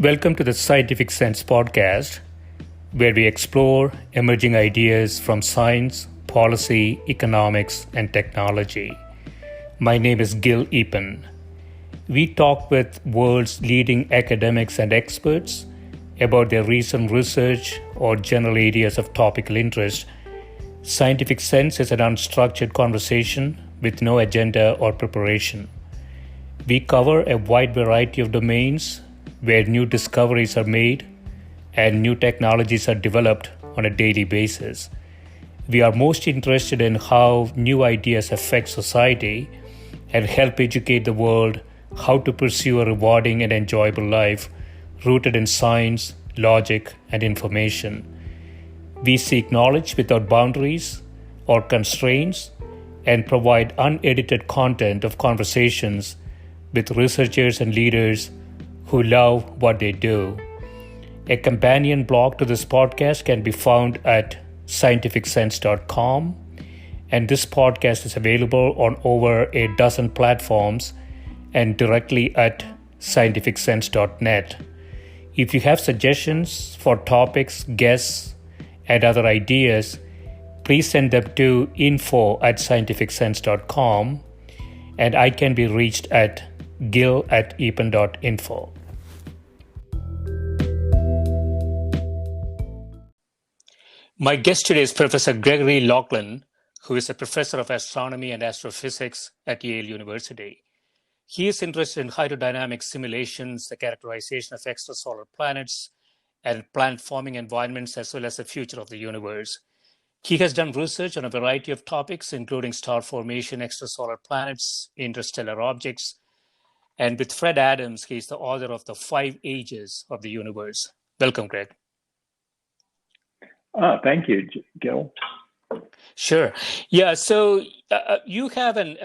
Welcome to the Scientific Sense podcast, where we explore emerging ideas from science, policy, economics, and technology. My name is Gil Eapen. We talk with world's leading academics and experts about their recent research or general areas of topical interest. Scientific Sense is an unstructured conversation with no agenda or preparation. We cover a wide variety of domains where new discoveries are made and new technologies are developed on a daily basis. We are most interested in how new ideas affect society and help educate the world how to pursue a rewarding and enjoyable life rooted in science, logic, and information. We seek knowledge without boundaries or constraints and provide unedited content of conversations with researchers and leaders who love what they do. A companion blog to this podcast can be found at scientificsense.com, and this podcast is available on over a dozen platforms and directly at scientificsense.net. If you have suggestions for topics, guests, and other ideas, please send them to info@scientificsense.com, and I can be reached at gil@eapen.info. My guest today is Professor Gregory Laughlin, who is a professor of astronomy and astrophysics at Yale University. He is interested in hydrodynamic simulations, the characterization of extrasolar planets, and planet-forming environments, as well as the future of the universe. He has done research on a variety of topics, including star formation, extrasolar planets, interstellar objects, and with Fred Adams, he is the author of The 5 Ages of the Universe. Welcome, Greg. Thank you, Gil. Sure. Yeah, so you have an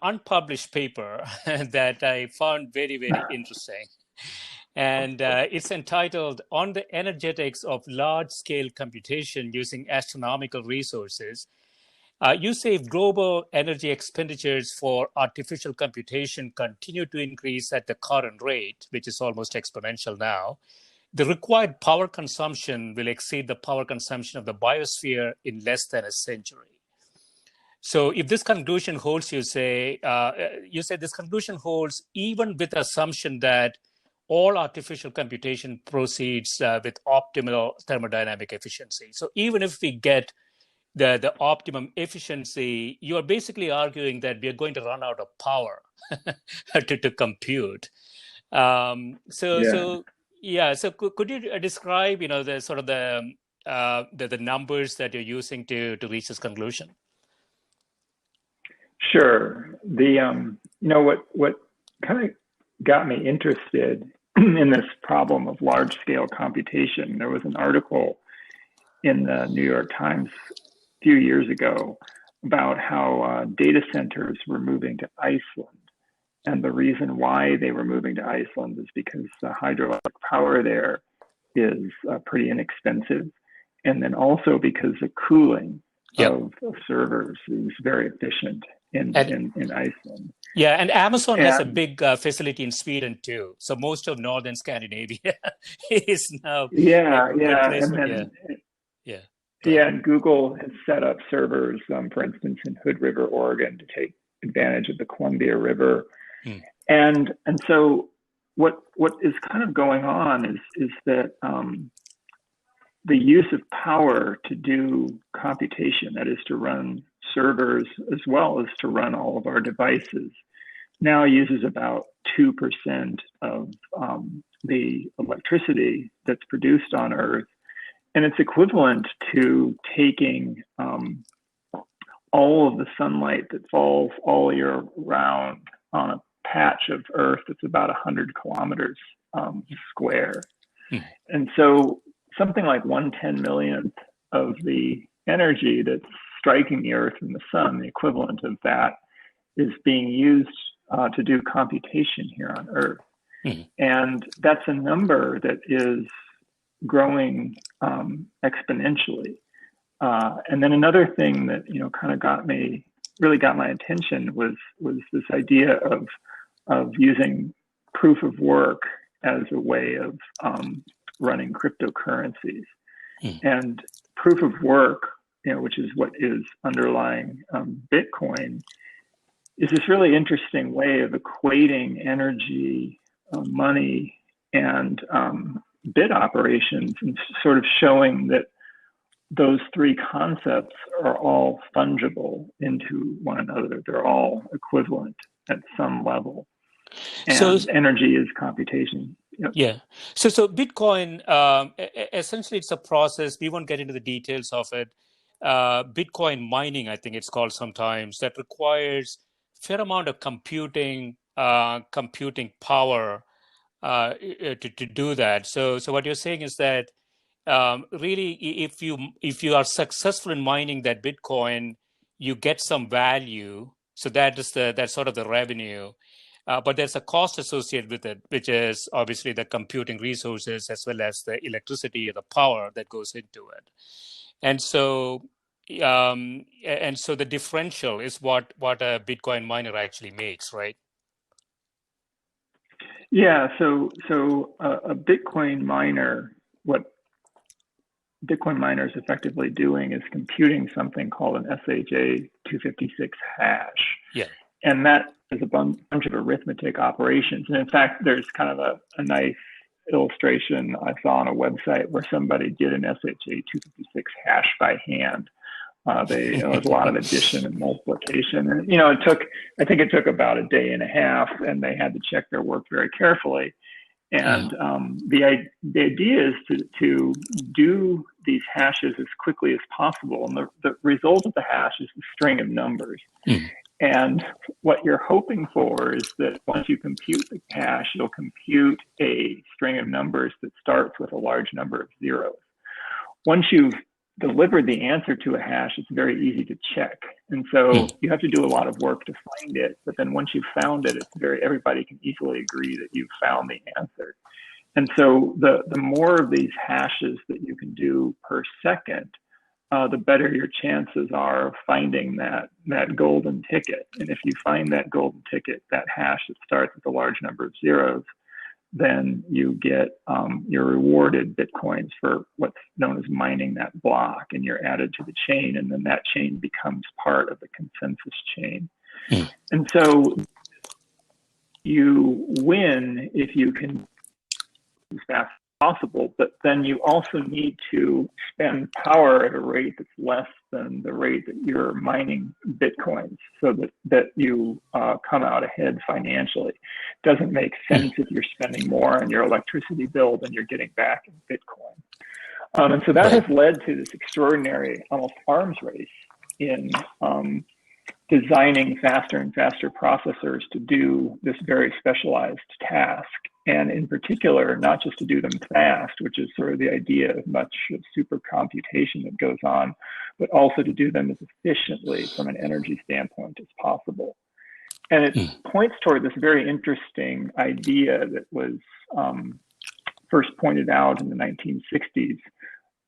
unpublished paper that I found very, very interesting. And it's entitled On the Energetics of Large-Scale Computation Using Astronomical Resources. You say if global energy expenditures for artificial computation continue to increase at the current rate, which is almost exponential now, the required power consumption will exceed the power consumption of the biosphere in less than a century. So if this conclusion holds, you say this conclusion holds even with the assumption that all artificial computation proceeds with optimal thermodynamic efficiency. So even if we get the optimum efficiency, you are basically arguing that we are going to run out of power to compute. So could you describe, the sort of the numbers that you're using to reach this conclusion? Sure. What kind of got me interested in this problem of large-scale computation, there was an article in the New York Times a few years ago about how data centers were moving to Iceland. And the reason why they were moving to Iceland is because the hydroelectric power there is pretty inexpensive. And then also because the cooling of servers is very efficient in Iceland. Yeah, and Amazon has a big facility in Sweden too. So most of northern Scandinavia is now and Google has set up servers, for instance, in Hood River, Oregon, to take advantage of the Columbia River. And so what is kind of going on is that the use of power to do computation, that is to run servers as well as to run all of our devices, now uses about 2% of the electricity that's produced on Earth. And it's equivalent to taking all of the sunlight that falls all year round on a patch of Earth that's about 100 kilometers square. And so something like 1/10 millionth of the energy that's striking the Earth from the sun, the equivalent of that, is being used to do computation here on Earth. And that's a number that is growing exponentially. And then another thing that kind of really got my attention was this idea of using proof of work as a way of running cryptocurrencies. And proof of work, which is what is underlying Bitcoin, is this really interesting way of equating energy, money, and bit operations, and sort of showing that those three concepts are all fungible into one another. They're all equivalent at some level. And so, energy is computation. Yep. Yeah. So Bitcoin, essentially it's a process. We won't get into the details of it. Bitcoin mining, I think it's called sometimes, that requires a fair amount of computing power to do that. So what you're saying is that really, if you are successful in mining that Bitcoin, you get some value. So that's sort of the revenue. But there's a cost associated with it, which is obviously the computing resources as well as the electricity or the power that goes into it. And so the differential is what a Bitcoin miner actually makes, right? Yeah. So a Bitcoin miner, what Bitcoin miner is effectively doing is computing something called an SHA-256 hash. Yeah. And that is a bunch of arithmetic operations. And in fact, there's kind of a nice illustration I saw on a website where somebody did an SHA-256 hash by hand. There was a lot of addition and multiplication. And, I think it took about a day and a half, and they had to check their work very carefully. And the idea is to do these hashes as quickly as possible. And the result of the hash is a string of numbers. And what you're hoping for is that once you compute the hash, you'll compute a string of numbers that starts with a large number of zeros. Once you've delivered the answer to a hash, it's very easy to check. And so you have to do a lot of work to find it. But then once you've found it, everybody can easily agree that you've found the answer. And so the more of these hashes that you can do per second, the better your chances are of finding that golden ticket. And if you find that golden ticket, that hash that starts with a large number of zeros, then you get, you're rewarded Bitcoins for what's known as mining that block, and you're added to the chain, and then that chain becomes part of the consensus chain. And so you win if you can as fast as possible, but then you also need to spend power at a rate that's less than the rate that you're mining Bitcoins, so that you come out ahead financially. Doesn't make sense if you're spending more on your electricity bill than you're getting back in Bitcoin. And so that has led to this extraordinary, almost arms race in designing faster and faster processors to do this very specialized task. And in particular, not just to do them fast, which is sort of the idea of much of supercomputation that goes on, but also to do them as efficiently from an energy standpoint as possible. And it points toward this very interesting idea that was first pointed out in the 1960s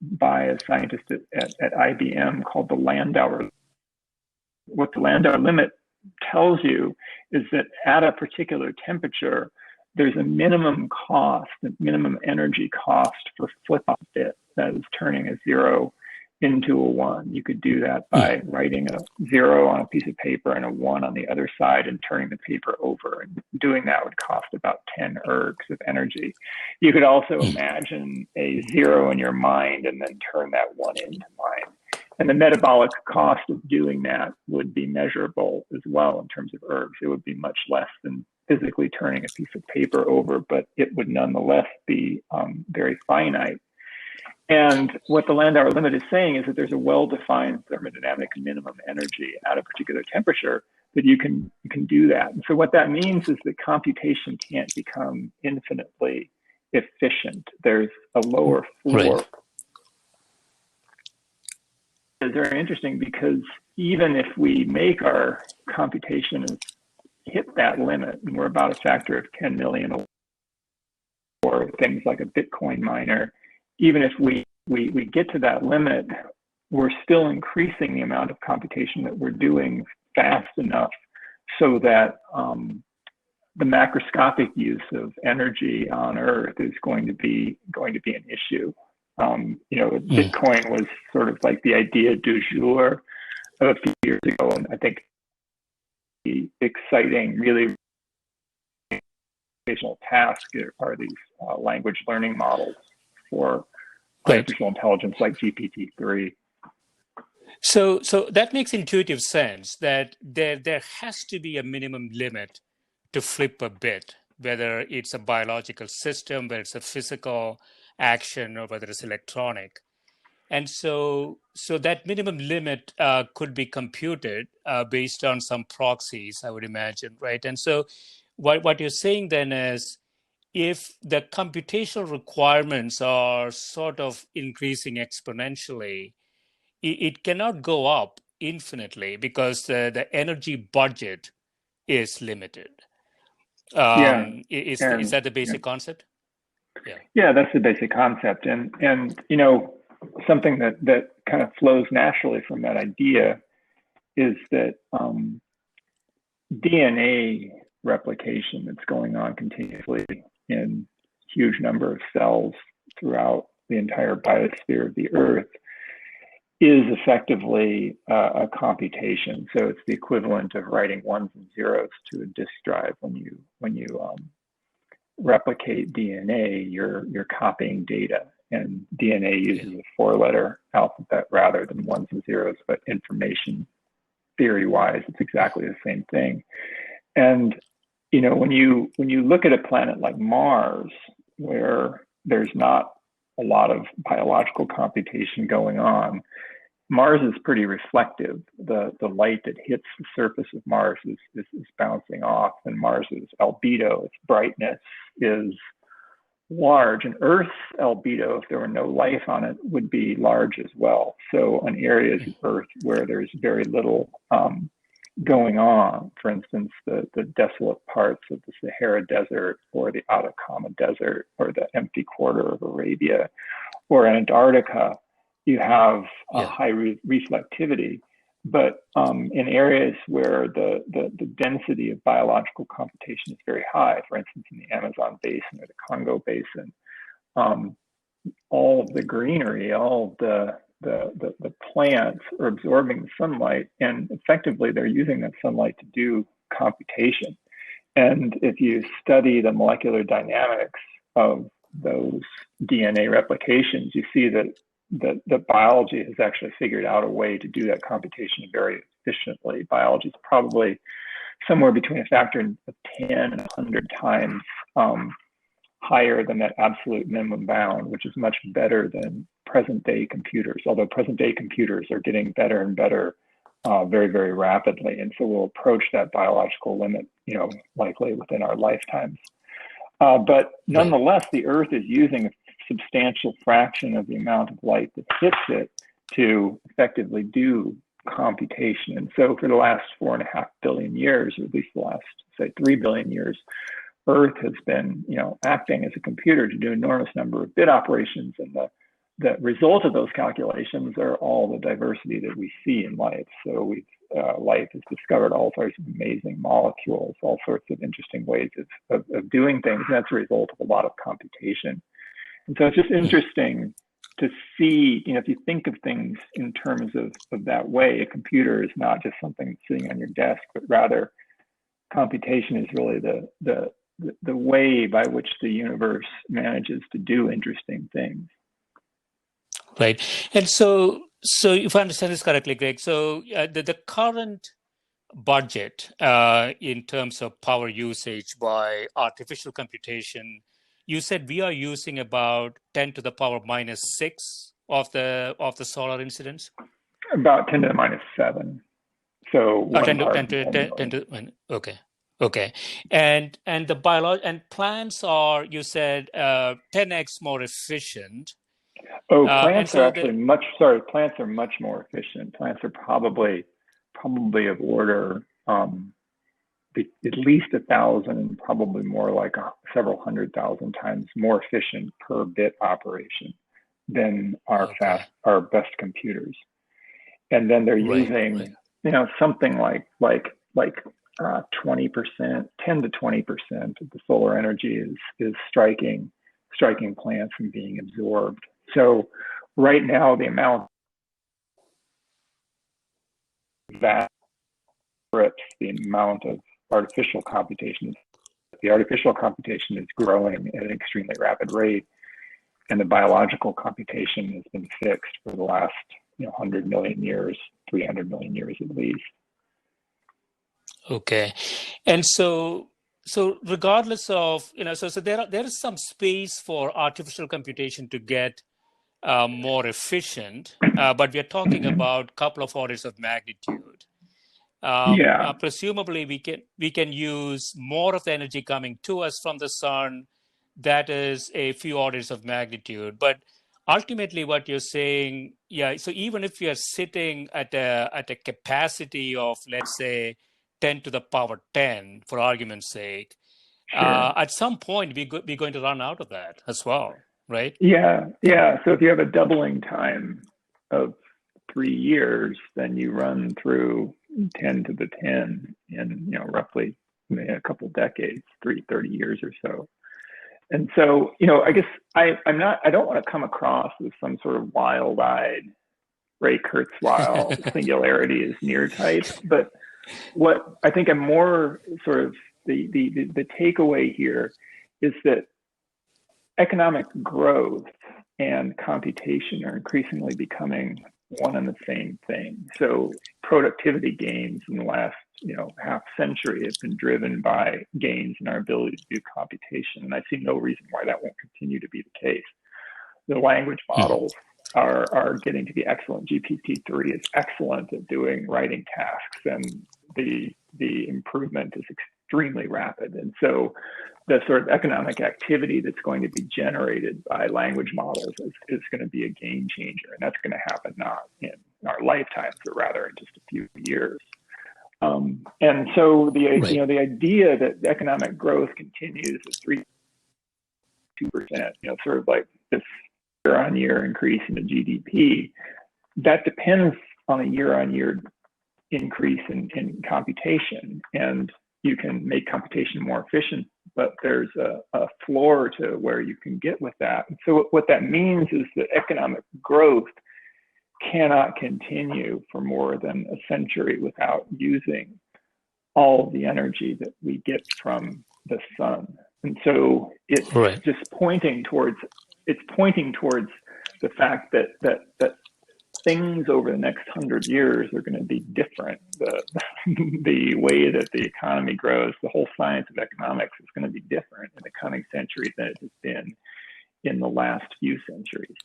by a scientist at IBM called the Landauer. What the Landauer limit tells you is that at a particular temperature, there's a minimum cost, a minimum energy cost for flip-flop bit, that is turning a 0 into a 1. You could do that by writing a 0 on a piece of paper and a 1 on the other side and turning the paper over. And doing that would cost about 10 ergs of energy. You could also imagine a 0 in your mind and then turn that 1 into mind. And the metabolic cost of doing that would be measurable as well in terms of ergs. It would be much less than physically turning a piece of paper over, but it would nonetheless be very finite. And what the Landauer limit is saying is that there's a well-defined thermodynamic minimum energy at a particular temperature that you can do that. And so what that means is that computation can't become infinitely efficient. There's a lower floor. Right. It's very interesting because even if we make our computation hit that limit, and we're about a factor of 10 million, or things like a Bitcoin miner, even if we get to that limit, we're still increasing the amount of computation that we're doing fast enough so that the macroscopic use of energy on Earth is going to be an issue. Bitcoin was sort of like the idea du jour a few years ago, and I think the exciting, really educational task are these language learning models for artificial intelligence like GPT-3. So that makes intuitive sense that there has to be a minimum limit to flip a bit, whether it's a biological system, whether it's a physical action, or whether it's electronic. And so that minimum limit could be computed based on some proxies, I would imagine, right? And so what you're saying then is, if the computational requirements are sort of increasing exponentially, it cannot go up infinitely because the energy budget is limited. Is that the basic concept? Yeah, that's the basic concept. And something that kind of flows naturally from that idea is that DNA replication that's going on continuously in huge number of cells throughout the entire biosphere of the Earth is effectively a computation. So it's the equivalent of writing ones and zeros to a disk drive. When you replicate DNA, you're copying data, and DNA uses a 4-letter alphabet rather than ones and zeros, but information theory-wise, it's exactly the same thing. And when you look at a planet like Mars, where there's not a lot of biological computation going on, Mars is pretty reflective. The light that hits the surface of Mars is bouncing off, and Mars's albedo, its brightness, is large. And Earth's albedo, if there were no life on it, would be large as well. So on areas of Earth where there's very little going on, for instance, the desolate parts of the Sahara Desert or the Atacama Desert or the empty quarter of Arabia or Antarctica, you have a high reflectivity. But in areas where the density of biological computation is very high, for instance, in the Amazon basin or the Congo basin, all of the greenery, all of the plants are absorbing the sunlight, and effectively they're using that sunlight to do computation. And if you study the molecular dynamics of those DNA replications, you see that biology has actually figured out a way to do that computation very efficiently. Biology is probably somewhere between a factor of 10 and 100 times higher than that absolute minimum bound, which is much better than present day computers, although present day computers are getting better and better very, very rapidly. And so we'll approach that biological limit, likely within our lifetimes. But nonetheless, the Earth is using a substantial fraction of the amount of light that hits it to effectively do computation. And so for the last 4.5 billion years, or at least the last, say, 3 billion years, Earth has been, acting as a computer to do an enormous number of bit operations. And the result of those calculations are all the diversity that we see in life. So life has discovered all sorts of amazing molecules, all sorts of interesting ways of doing things. And that's a result of a lot of computation. And so it's just interesting to see, if you think of things in terms of that way, a computer is not just something sitting on your desk, but rather computation is really the way by which the universe manages to do interesting things. Right. And so if I understand this correctly, Greg, so the current budget in terms of power usage by artificial computation, you said we are using about 10 to the power minus 6 of the solar incidence? About 10 to the minus 7. So 10 to okay. And the plants are, you said, 10x more efficient. Plants are actually plants are much more efficient. Plants are probably of order at least 1,000, probably more like several 100,000 times more efficient per bit operation than our best computers. And then they're using something like 20%, 10 to 20% of the solar energy is striking planets and being absorbed. So right now, the amount that grips the amount of artificial computation. The artificial computation is growing at an extremely rapid rate, and the biological computation has been fixed for the last 100 million years, 300 million years at least. Okay, and so regardless of so there is some space for artificial computation to get more efficient, but we are talking about a couple of orders of magnitude. Presumably, we can use more of the energy coming to us from the sun. That is a few orders of magnitude, but ultimately, what you're saying, so even if we are sitting at a capacity of, let's say, 10 to the power 10, for argument's sake, at some point we're going to run out of that as well, right? Yeah. So if you have a doubling time of 3 years, then you run through 10 to the 10 in roughly a couple decades, 30 years or so. And so, I guess I don't want to come across as some sort of wild-eyed Ray Kurzweil singularity is near type, but what I think I'm more sort of the takeaway here is that economic growth and computation are increasingly becoming one and the same thing. So productivity gains in the last half century have been driven by gains in our ability to do computation, and I see no reason why that won't continue to be the case. The language models are getting to be excellent. GPT-3 is excellent at writing tasks, and the improvement is extremely rapid. And so the sort of economic activity that's going to be generated by language models is going to be a game changer, and that's going to happen not in our lifetimes, but rather in just a few years. And so the idea that economic growth continues at 2%, sort of like this year-on-year increase in the GDP, that depends on a year-on-year increase in computation, and you can make computation more efficient, but there's a floor to where you can get with that. And so what that means is that economic growth cannot continue for more than a century without using all of the energy that we get from the sun. And so it's just pointing towards the fact that things over the next 100 years are going to be different. The way that the economy grows, the whole science of economics is going to be different in the coming centuries than it has been in the last few centuries.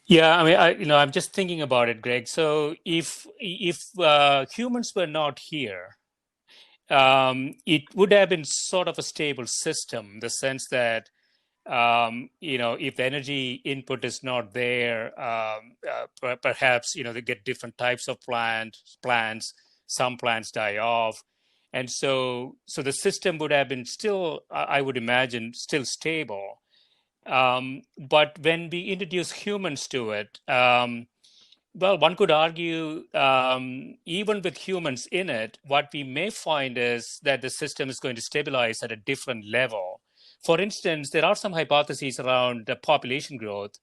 Yeah, I mean, I'm just thinking about it, Greg. So if humans were not here, it would have been sort of a stable system, in the sense that if the energy input is not there, perhaps they get different types of plants. Some plants die off, and so the system would have been still, I would imagine, still stable. But when we introduce humans to it, well, one could argue, even with humans in it, what we may find is that the system is going to stabilize at a different level. For instance, there are some hypotheses around the population growth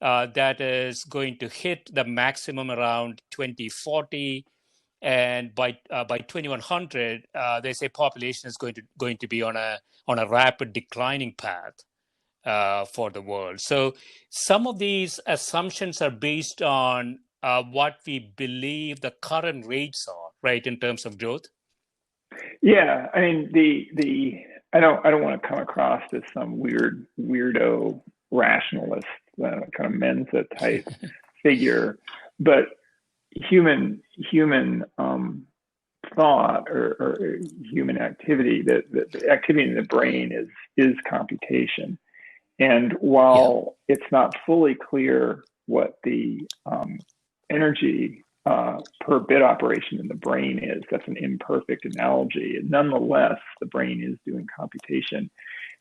that is going to hit the maximum around 2040, and by 2100, they say population is going to be on a rapid declining path for the world. So some of these assumptions are based on what we believe the current rates are, right, in terms of growth. Yeah, I mean I don't want to come across as some weirdo rationalist kind of Mensa type figure, but human thought or human activity, the activity in the brain is computation. And while it's not fully clear what the energy per bit operation in the brain is, that's an imperfect analogy. And nonetheless, the brain is doing computation.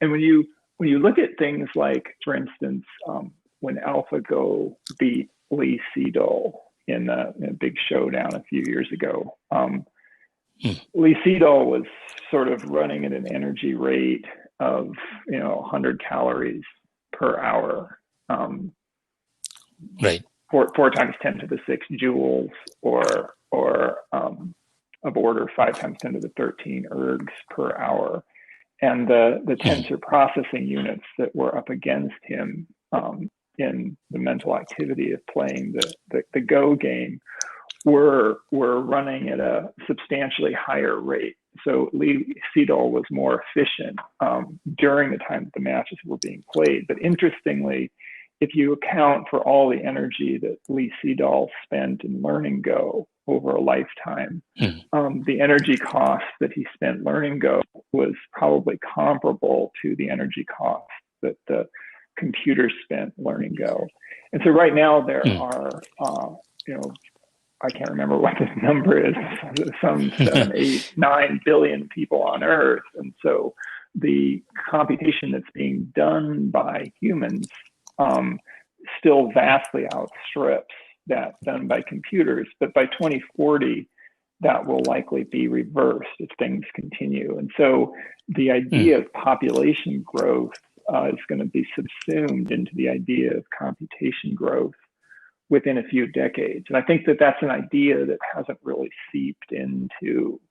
And when you look at things like, for instance, when AlphaGo beat Lee Sedol in a big showdown a few years ago, Lee Sedol was sort of running at an energy rate of 100 calories per hour, Right. 4 times 10 to the 6 joules, or of order 5 times 10 to the 13 ergs per hour. And the tensor processing units that were up against him in the mental activity of playing the Go game were running at a substantially higher rate. So Lee Sedol was more efficient during the time that the matches were being played. But interestingly, if you account for all the energy that Lee Sedol spent in learning Go over a lifetime, the energy cost that he spent learning Go was probably comparable to the energy cost that the computer spent learning Go. And so right now there are, I can't remember what this number is, some 7, 8, 9 billion people on Earth. And so the computation that's being done by humans still vastly outstrips that done by computers. But by 2040, that will likely be reversed if things continue. And so the idea of population growth is going to be subsumed into the idea of computation growth within a few decades. And I think that that's an idea that hasn't really seeped into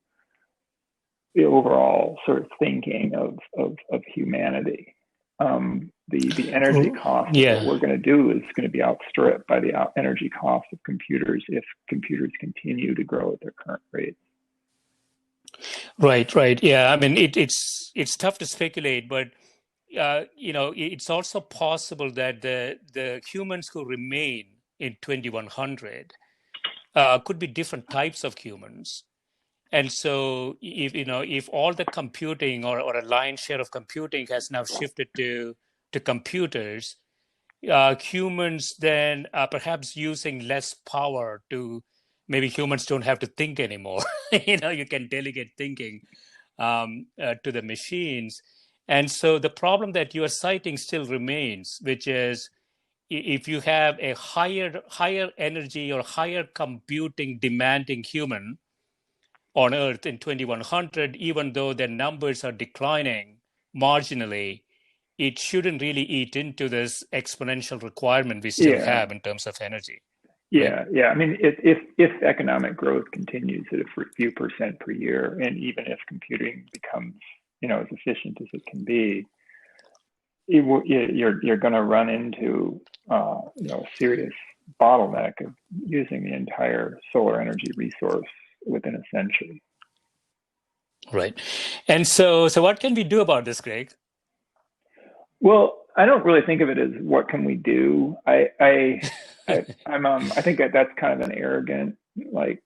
the overall sort of thinking of humanity. The energy cost of what we're going to do is going to be outstripped by the energy cost of computers if computers continue to grow at their current rate. Right. Yeah, I mean, it's tough to speculate, but it's also possible that the humans who remain in 2100 could be different types of humans. And so if all the computing or a lion's share of computing has now shifted to computers, humans then perhaps using less power to, maybe humans don't have to think anymore. You can delegate thinking to the machines. And so the problem that you are citing still remains, which is if you have a higher energy or higher computing demanding human on Earth in 2100, even though their numbers are declining marginally, it shouldn't really eat into this exponential requirement we still have in terms of energy. Yeah. I mean, if economic growth continues at a few percent per year, and even if computing becomes as efficient as it can be, you're going to run into a serious bottleneck of using the entire solar energy resource within a century. Right. And so what can we do about this, Greg? Well, I don't really think of it as what can we do. I think that's kind of an arrogant like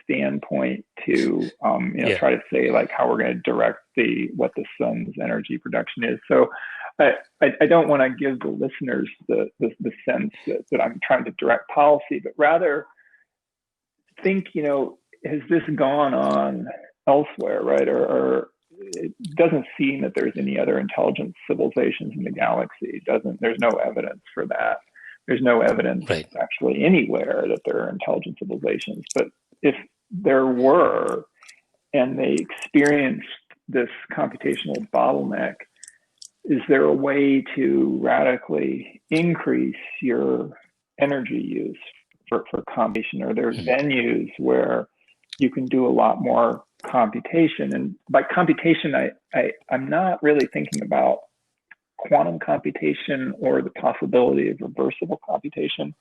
standpoint to try to say like how we're going to direct what the sun's energy production is. So I don't want to give the listeners the sense that I'm trying to direct policy, but rather think, has this gone on elsewhere, right? Or it doesn't seem that there's any other intelligent civilizations in the galaxy. There's no evidence for that. There's no evidence actually anywhere that there are intelligent civilizations. But if there were, and they experienced this computational bottleneck, is there a way to radically increase your energy use for computation? Or there's venues where you can do a lot more computation. And by computation, I'm not really thinking about quantum computation or the possibility of reversible computation,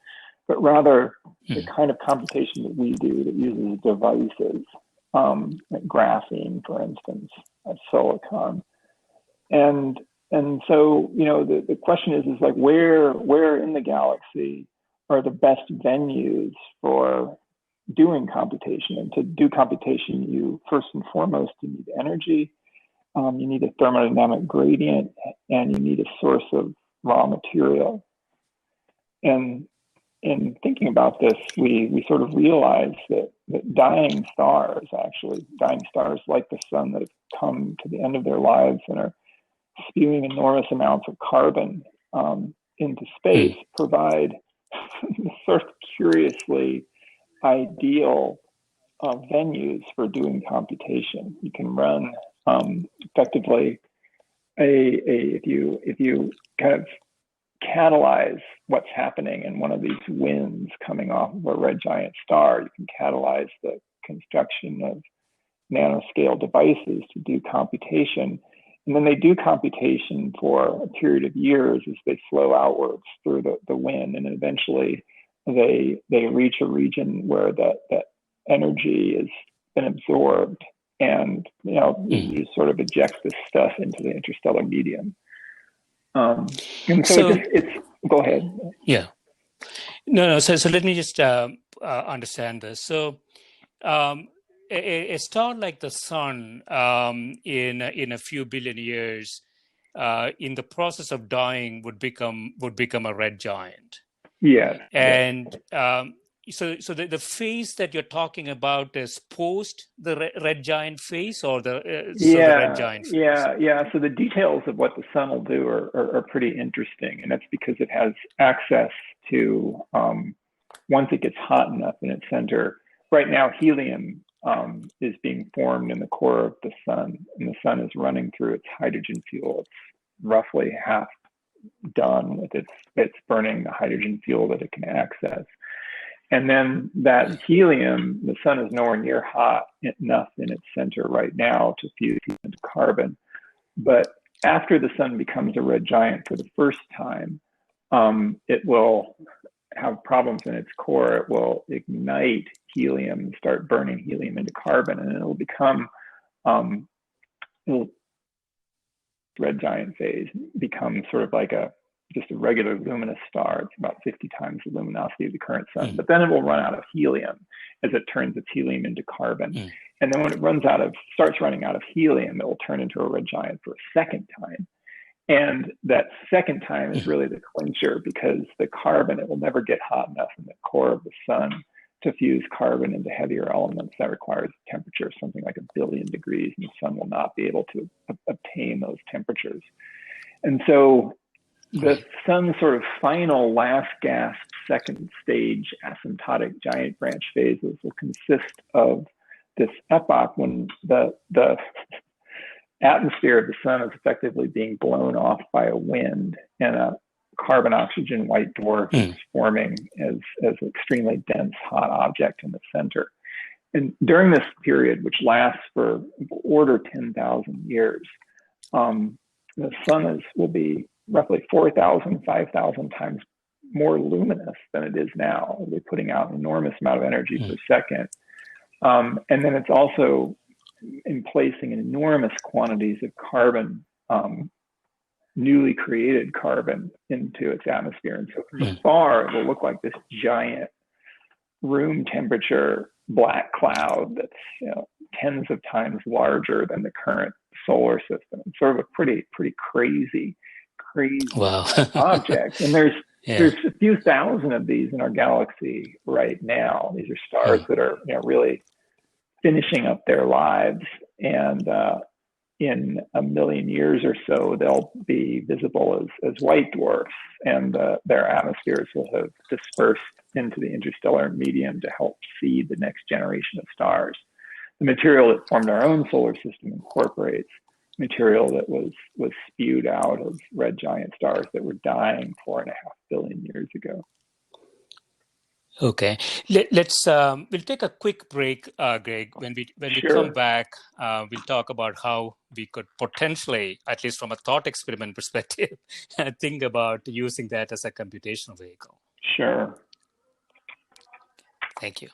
but rather the kind of computation that we do that uses devices, like graphene, for instance, silicon. And so, the question is like where in the galaxy are the best venues for doing computation? And to do computation, you first and foremost, you need energy, you need a thermodynamic gradient, and you need a source of raw material. And in thinking about this, we sort of realize that dying stars like the sun that have come to the end of their lives and are spewing enormous amounts of carbon into space provide sort of curiously ideal venues for doing computation. You can run effectively if you kind of catalyze what's happening in one of these winds coming off of a red giant star. You can catalyze the construction of nanoscale devices to do computation. And then they do computation for a period of years as they flow outwards through the wind. And eventually they reach a region where that energy has been absorbed, and you sort of eject this stuff into the interstellar medium. And so it's go ahead. Yeah. No. So let me just understand this. So a star like the sun, in a few billion years, in the process of dying, would become a red giant. Yeah. And so the phase that you're talking about is post the red giant phase, or the red giant phase? Yeah. So the details of what the sun will do are pretty interesting, and that's because it has access to, once it gets hot enough in its center. Right now, helium is being formed in the core of the sun, and the sun is running through its hydrogen fuel. It's roughly half done with it's burning the hydrogen fuel that it can access. And then that helium, the sun is nowhere near hot enough in its center right now to fuse into carbon. But after the sun becomes a red giant for the first time, it will have problems in its core. It will ignite helium and start burning helium into carbon, and it'll become red giant phase, become sort of like just a regular luminous star. It's about 50 times the luminosity of the current sun. But then it will run out of helium as it turns its helium into carbon. And then when it starts running out of helium, it will turn into a red giant for a second time. And that second time is really the clincher, because the carbon, it will never get hot enough in the core of the sun to fuse carbon into heavier elements. That requires a temperature of something like 1 billion degrees, and the sun will not be able to obtain those temperatures. And so the sun's sort of final last gasp second stage asymptotic giant branch phases will consist of this epoch when the atmosphere of the sun is effectively being blown off by a wind, and a carbon oxygen white dwarf is forming as an extremely dense hot object in the center. And during this period, which lasts for order 10,000 years, the sun will be roughly 4,000, 5,000 times more luminous than it is now. It'll be putting out an enormous amount of energy per second. And then it's also emplacing enormous quantities of carbon, newly created carbon, into its atmosphere. And so from afar, it will look like this giant room temperature black cloud that's tens of times larger than the current solar system. It's sort of a pretty crazy wow. object. And there's a few thousand of these in our galaxy right now. These are stars that are really finishing up their lives, and in a million years or so, they'll be visible as white dwarfs, and their atmospheres will have dispersed into the interstellar medium to help seed the next generation of stars. The material that formed our own solar system incorporates material that was spewed out of red giant stars that were dying 4.5 billion years ago. Okay, we'll take a quick break, Greg. When we come back, we'll talk about how we could potentially, at least from a thought experiment perspective, think about using that as a computational vehicle. Sure. Thank you.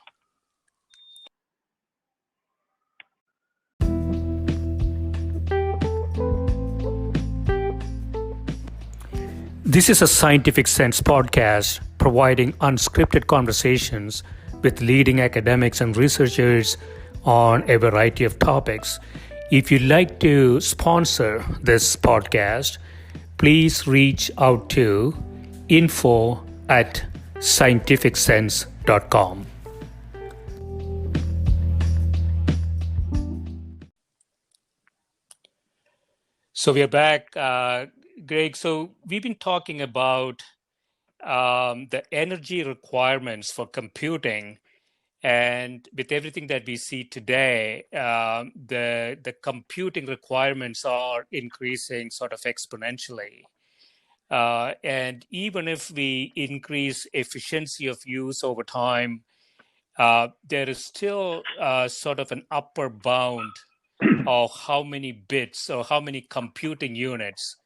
This is a Scientific Sense podcast providing unscripted conversations with leading academics and researchers on a variety of topics. If you'd like to sponsor this podcast, please reach out to info@scientificsense.com. So we are back, Greg. So we've been talking about the energy requirements for computing And with everything that we see today, the computing requirements are increasing sort of exponentially. And even if we increase efficiency of use over time, there is still sort of an upper bound of how many bits or how many computing units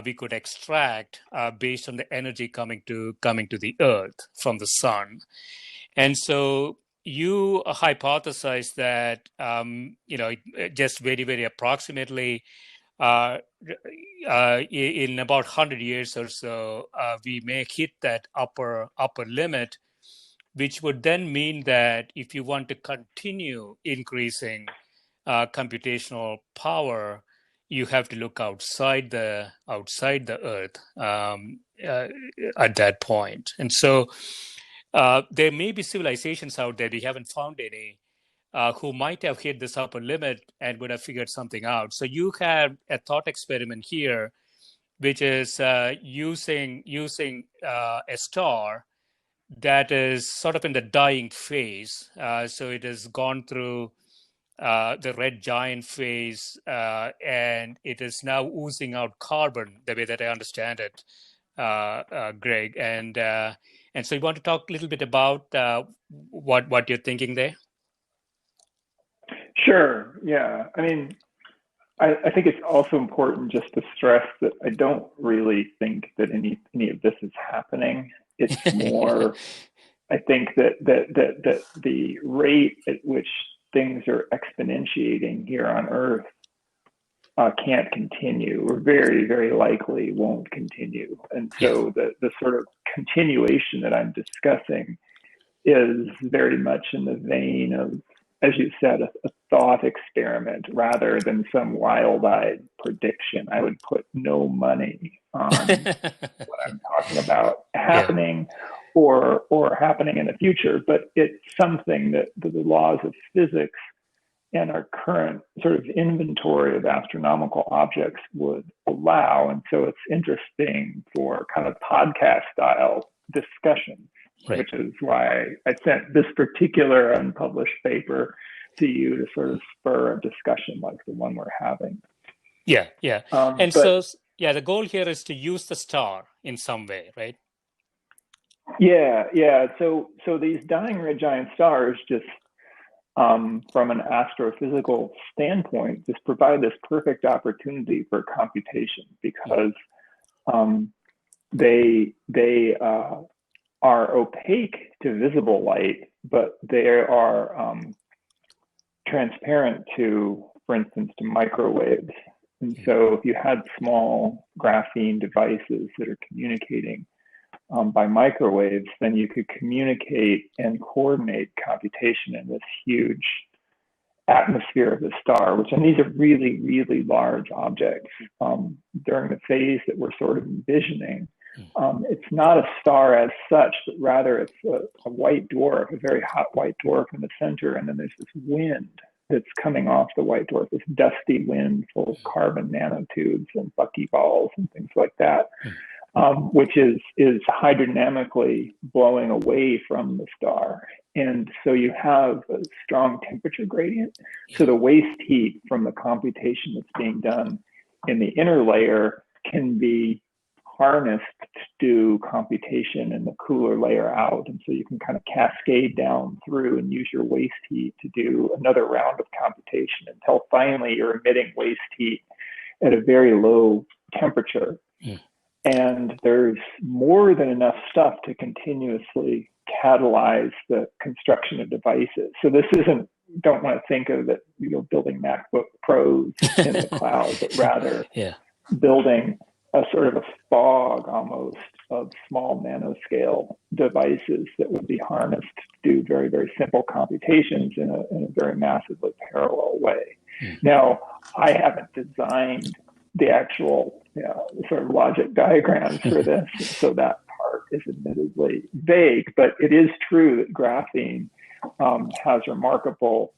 we could extract based on the energy coming to the Earth from the sun. And so you hypothesize that, just very, very approximately, in about 100 years or so, we may hit that upper limit, which would then mean that if you want to continue increasing computational power, you have to look outside the Earth at that point. And so there may be civilizations out there, we haven't found any, who might have hit this upper limit and would have figured something out. So you have a thought experiment here, which is using a star that is sort of in the dying phase. So it has gone through the red giant phase, and it is now oozing out carbon, the way that I understand it, Greg. And so you want to talk a little bit about what you're thinking there? Sure. Yeah. I mean, I think it's also important just to stress that I don't really think that any of this is happening. It's more, I think that the rate at which things are exponentiating here on Earth can't continue, or very, very likely won't continue. And so the sort of continuation that I'm discussing is very much in the vein of, as you said, a thought experiment rather than some wild-eyed prediction. I would put no money on what I'm talking about happening or happening in the future, but it's something that the laws of physics and our current sort of inventory of astronomical objects would allow. And so it's interesting for kind of podcast style discussion. Right. Which is why I sent this particular unpublished paper to you to sort of spur a discussion like the one we're having. Yeah. So the goal here is to use the star in some way, right? Yeah. So these dying red giant stars just, from an astrophysical standpoint, just provide this perfect opportunity for computation because they are opaque to visible light, but they are transparent to, for instance, to microwaves. And so if you had small graphene devices that are communicating by microwaves, then you could communicate and coordinate computation in this huge atmosphere of the star, and these are really, really large objects. During the phase that we're sort of envisioning, it's not a star as such, but rather it's a white dwarf, a very hot white dwarf in the center. And then there's this wind that's coming off the white dwarf, this dusty wind full of carbon nanotubes and buckyballs and things like that, which is hydrodynamically blowing away from the star. And so you have a strong temperature gradient. So the waste heat from the computation that's being done in the inner layer can be harnessed to do computation in the cooler layer out. And so you can kind of cascade down through and use your waste heat to do another round of computation until finally you're emitting waste heat at a very low temperature. And there's more than enough stuff to continuously catalyze the construction of devices. So this isn't, don't want to think of it, building MacBook Pros in the cloud, but rather building a sort of a fog almost of small nanoscale devices that would be harnessed to do very, very simple computations in a very massively parallel way. Now, I haven't designed the actual sort of logic diagrams for this, so that part is admittedly vague, but it is true that graphene has remarkable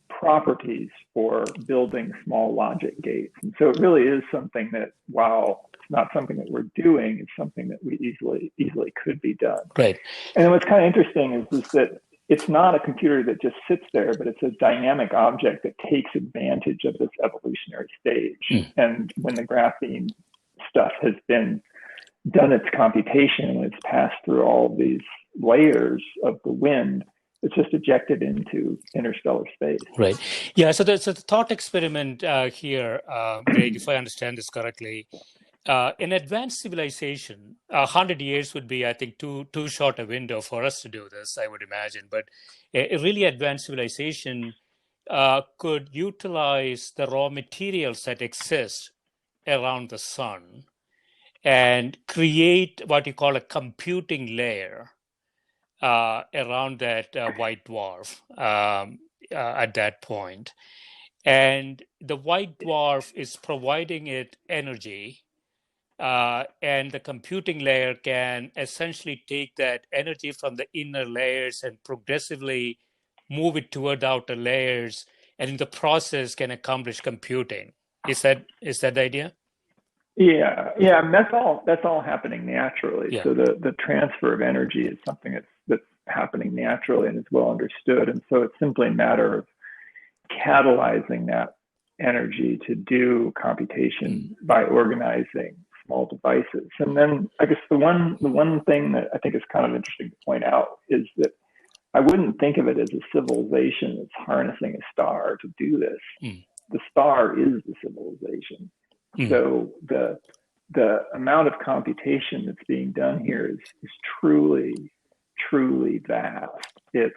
properties for building small logic gates. And so it really is something that, while it's not something that we're doing, it's something that we easily could be done. Right. And then what's kind of interesting is that it's not a computer that just sits there, but it's a dynamic object that takes advantage of this evolutionary stage. And when the graphene stuff has been done its computation and it's passed through all these layers of the wind, it's just ejected into interstellar space. Right. Yeah. So the thought experiment here, Greg, if I understand this correctly, in advanced civilization, 100 years would be, I think, too short a window for us to do this, I would imagine. But a really advanced civilization could utilize the raw materials that exist around the sun and create what you call a computing layer around that white dwarf at that point. And the white dwarf is providing it energy, and the computing layer can essentially take that energy from the inner layers and progressively move it toward outer layers, and in the process can accomplish computing. Is that the idea? Yeah, and that's all happening naturally. Yeah. So the transfer of energy is something that's happening naturally and is well understood. And so it's simply a matter of catalyzing that energy to do computation by organizing small devices. And then I guess the one thing that I think is kind of interesting to point out is that I wouldn't think of it as a civilization that's harnessing a star to do this. The star is the civilization. So the amount of computation that's being done here is truly, truly vast. It's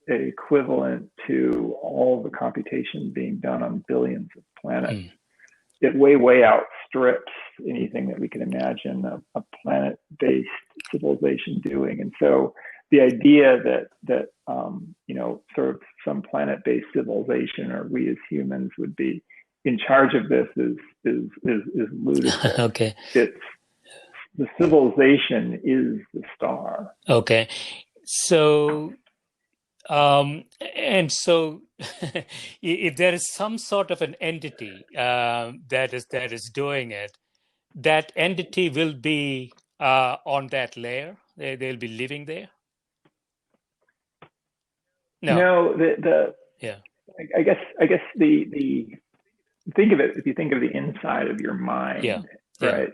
equivalent to all the computation being done on billions of planets. It way outstrips anything that we can imagine a planet-based civilization doing. And so the idea that sort of some planet-based civilization or we as humans would be in charge of this is ludicrous. Okay. It's the civilization is the star. Okay. So if there is some sort of an entity that is doing it, that entity will be on that layer. They'll be living there. No, yeah. I guess the think of it, if you think of the inside of your mind, right?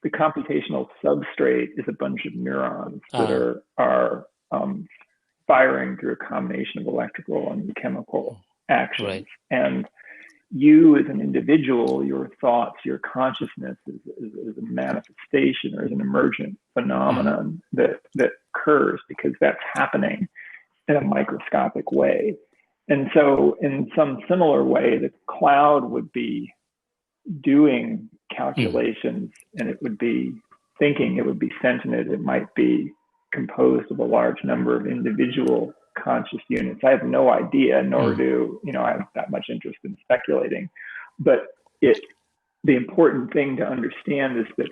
The computational substrate is a bunch of neurons that are firing through a combination of electrical and chemical actions. Right. And you as an individual, your thoughts, your consciousness is a manifestation or is an emergent phenomenon that occurs because that's happening in a microscopic way. And so in some similar way, the cloud would be doing calculations and it would be thinking, it would be sentient, it might be composed of a large number of individual conscious units. I have no idea, nor do I have that much interest in speculating. But the important thing to understand is that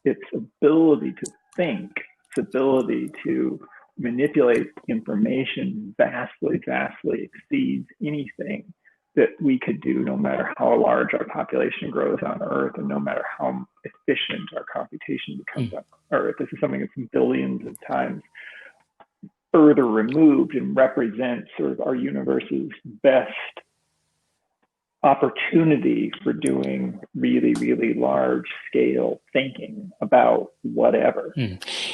its ability to think, its ability to manipulate information vastly exceeds anything that we could do, no matter how large our population grows on Earth and no matter how efficient our computation becomes on Earth. This is something that's billions of times further removed and represents sort of our universe's best opportunity for doing really, really large scale thinking about whatever.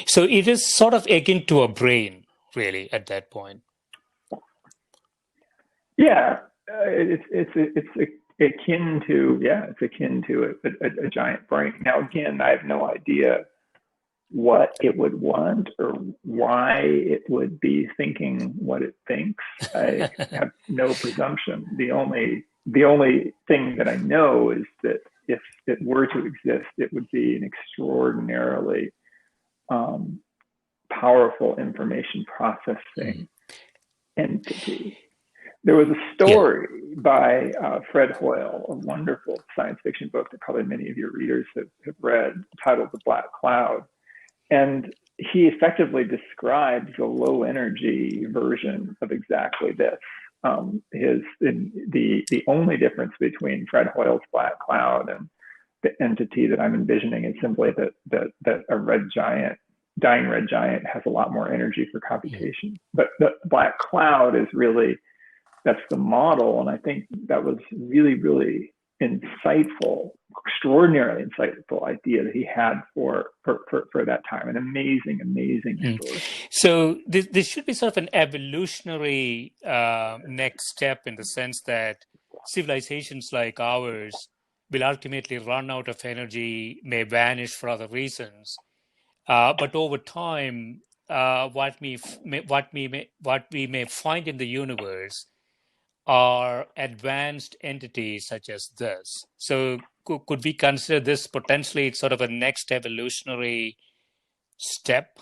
So it is sort of akin to a brain, really, at that point. Yeah, it's akin to a giant brain. Now, again, I have no idea what it would want or why it would be thinking what it thinks. I have no presumption. The only thing that I know is that if it were to exist, it would be an extraordinarily powerful information processing entity. There was a story by Fred Hoyle, a wonderful science fiction book that probably many of your readers have read, titled The Black Cloud. And he effectively describes a low energy version of exactly this. The only difference between Fred Hoyle's black cloud and the entity that I'm envisioning is simply that a red giant dying red giant has a lot more energy for computation. But the black cloud is really, that's the model. And I think that was really, really insightful, extraordinarily insightful idea that he had for that time. An amazing, amazing story. So this should be sort of an evolutionary next step, in the sense that civilizations like ours will ultimately run out of energy, may vanish for other reasons. But over time, what we may find in the universe are advanced entities such as this. So could we consider this potentially sort of a next evolutionary step?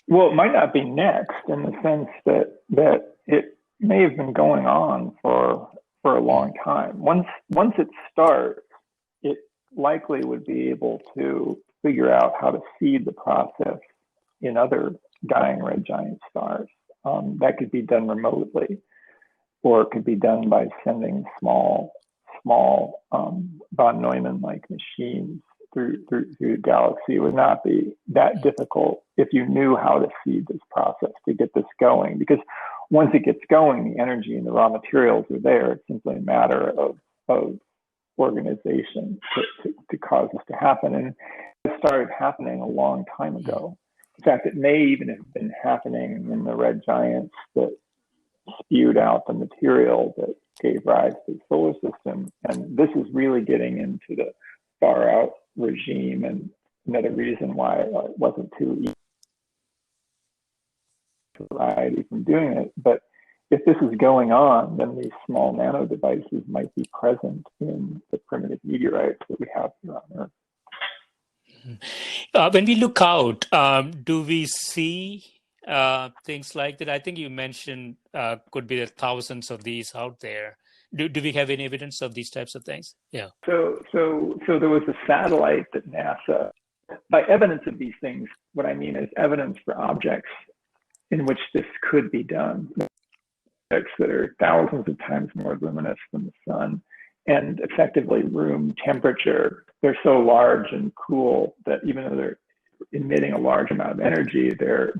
Well, it might not be next, in the sense that it may have been going on for a long time. Once it starts, it likely would be able to figure out how to seed the process in other dying red giant stars. That could be done remotely, or it could be done by sending small von Neumann-like machines through the galaxy. It would not be that difficult if you knew how to seed this process to get this going, because once it gets going, the energy and the raw materials are there. It's simply a matter of organization to cause this to happen. And it started happening a long time ago. In fact, it may even have been happening in the red giants that spewed out the material that gave rise to the solar system. And this is really getting into the far out regime, and another reason why it wasn't too easy variety from doing it. But if this is going on, then these small nano devices might be present in the primitive meteorites that we have here on Earth. When we look out, do we see things like that? I think you mentioned could be thousands of these out there. Do we have any evidence of these types of things? Yeah. So there was a satellite that NASA, by evidence of these things, what I mean is evidence for objects in which this could be done. Objects that are thousands of times more luminous than the sun, and effectively room temperature. They're so large and cool that even though they're emitting a large amount of energy, they're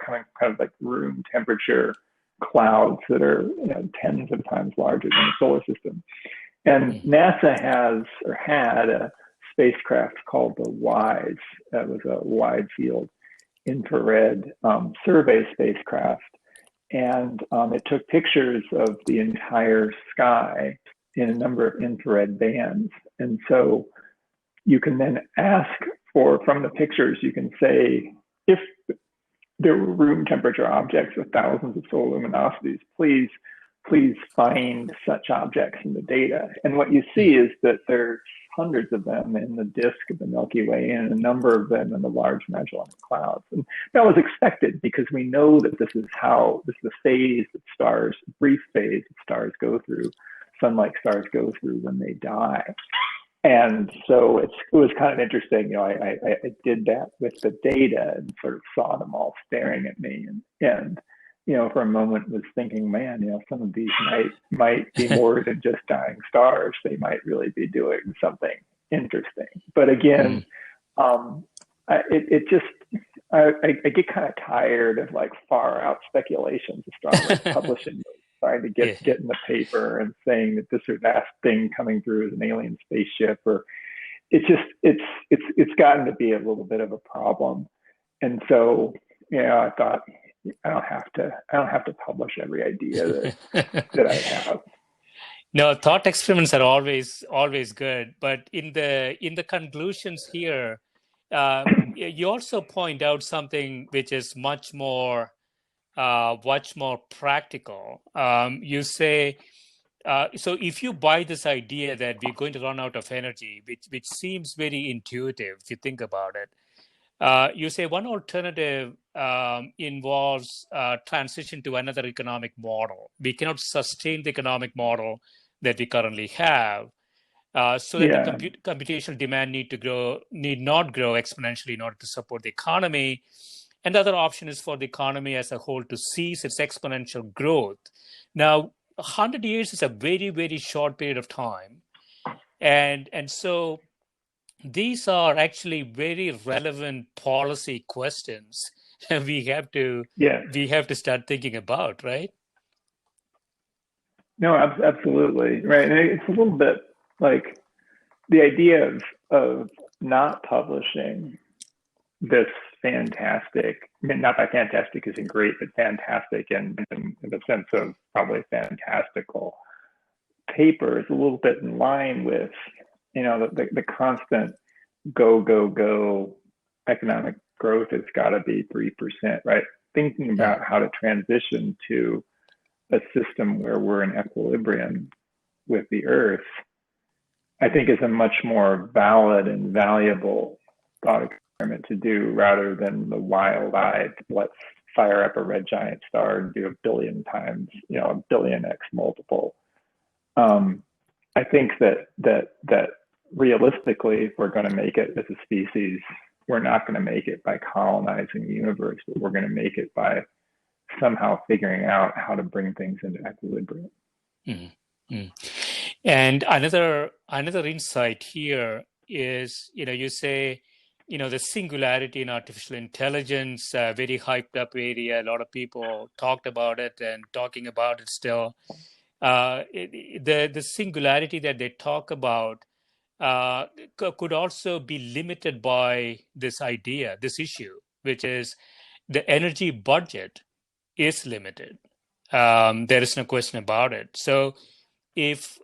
coming kind of like room temperature clouds that are tens of times larger than the solar system. And NASA had a spacecraft called the WISE. That was a wide field infrared survey spacecraft. And it took pictures of the entire sky in a number of infrared bands. And so you can then ask from the pictures, you can say, if there were room temperature objects with thousands of solar luminosities, please find such objects in the data. And what you see is that there's hundreds of them in the disk of the Milky Way and a number of them in the Large Magellanic Clouds. And that was expected, because we know that this is the phase that stars, brief phase that stars go through, sun-like stars go through when they die. And so it was kind of interesting. I did that with the data and sort of saw them all staring at me, and for a moment was thinking, man, some of these might be more than just dying stars. They might really be doing something interesting. But again, I get kind of tired of like far out speculations. Astronomers publishing, trying to get in the paper and saying that this or that thing coming through is an alien spaceship, or it's gotten to be a little bit of a problem. And so, I thought, I don't have to publish every idea that I have. No, thought experiments are always good, but in the conclusions here, you also point out something which is much more practical. You say, so if you buy this idea that we're going to run out of energy, which seems very intuitive if you think about it, you say one alternative involves transition to another economic model. We cannot sustain the economic model that we currently have, so that the computational demand need not grow exponentially in order to support the economy. And the other option is for the economy as a whole to cease its exponential growth. Now, 100 years is a very, very short period of time. And so these are actually very relevant policy questions we have to Yes. start thinking about, right? No, absolutely. Right. And it's a little bit like the idea of not publishing this fantastic, I mean, not by fantastic isn't great, but fantastic in the sense of probably fantastical paper is a little bit in line with, the constant go economic growth has got to be 3%, right? Thinking Mm, about how to transition to a system where we're in equilibrium with the earth, I think is a much more valid and valuable thought experiment to do rather than the wild-eyed, let's fire up a red giant star and do a billion times, a billion X multiple. Um, I think that realistically, if we're going to make it as a species, we're not going to make it by colonizing the universe, but we're going to make it by somehow figuring out how to bring things into equilibrium. mm, mm. And another insight here is, you say, the singularity in artificial intelligence, very hyped up area. A lot of people talked about it and talking about it still. The singularity that they talk about uh, could also be limited by this idea, this issue, which is the energy budget is limited. There is no question about it. So if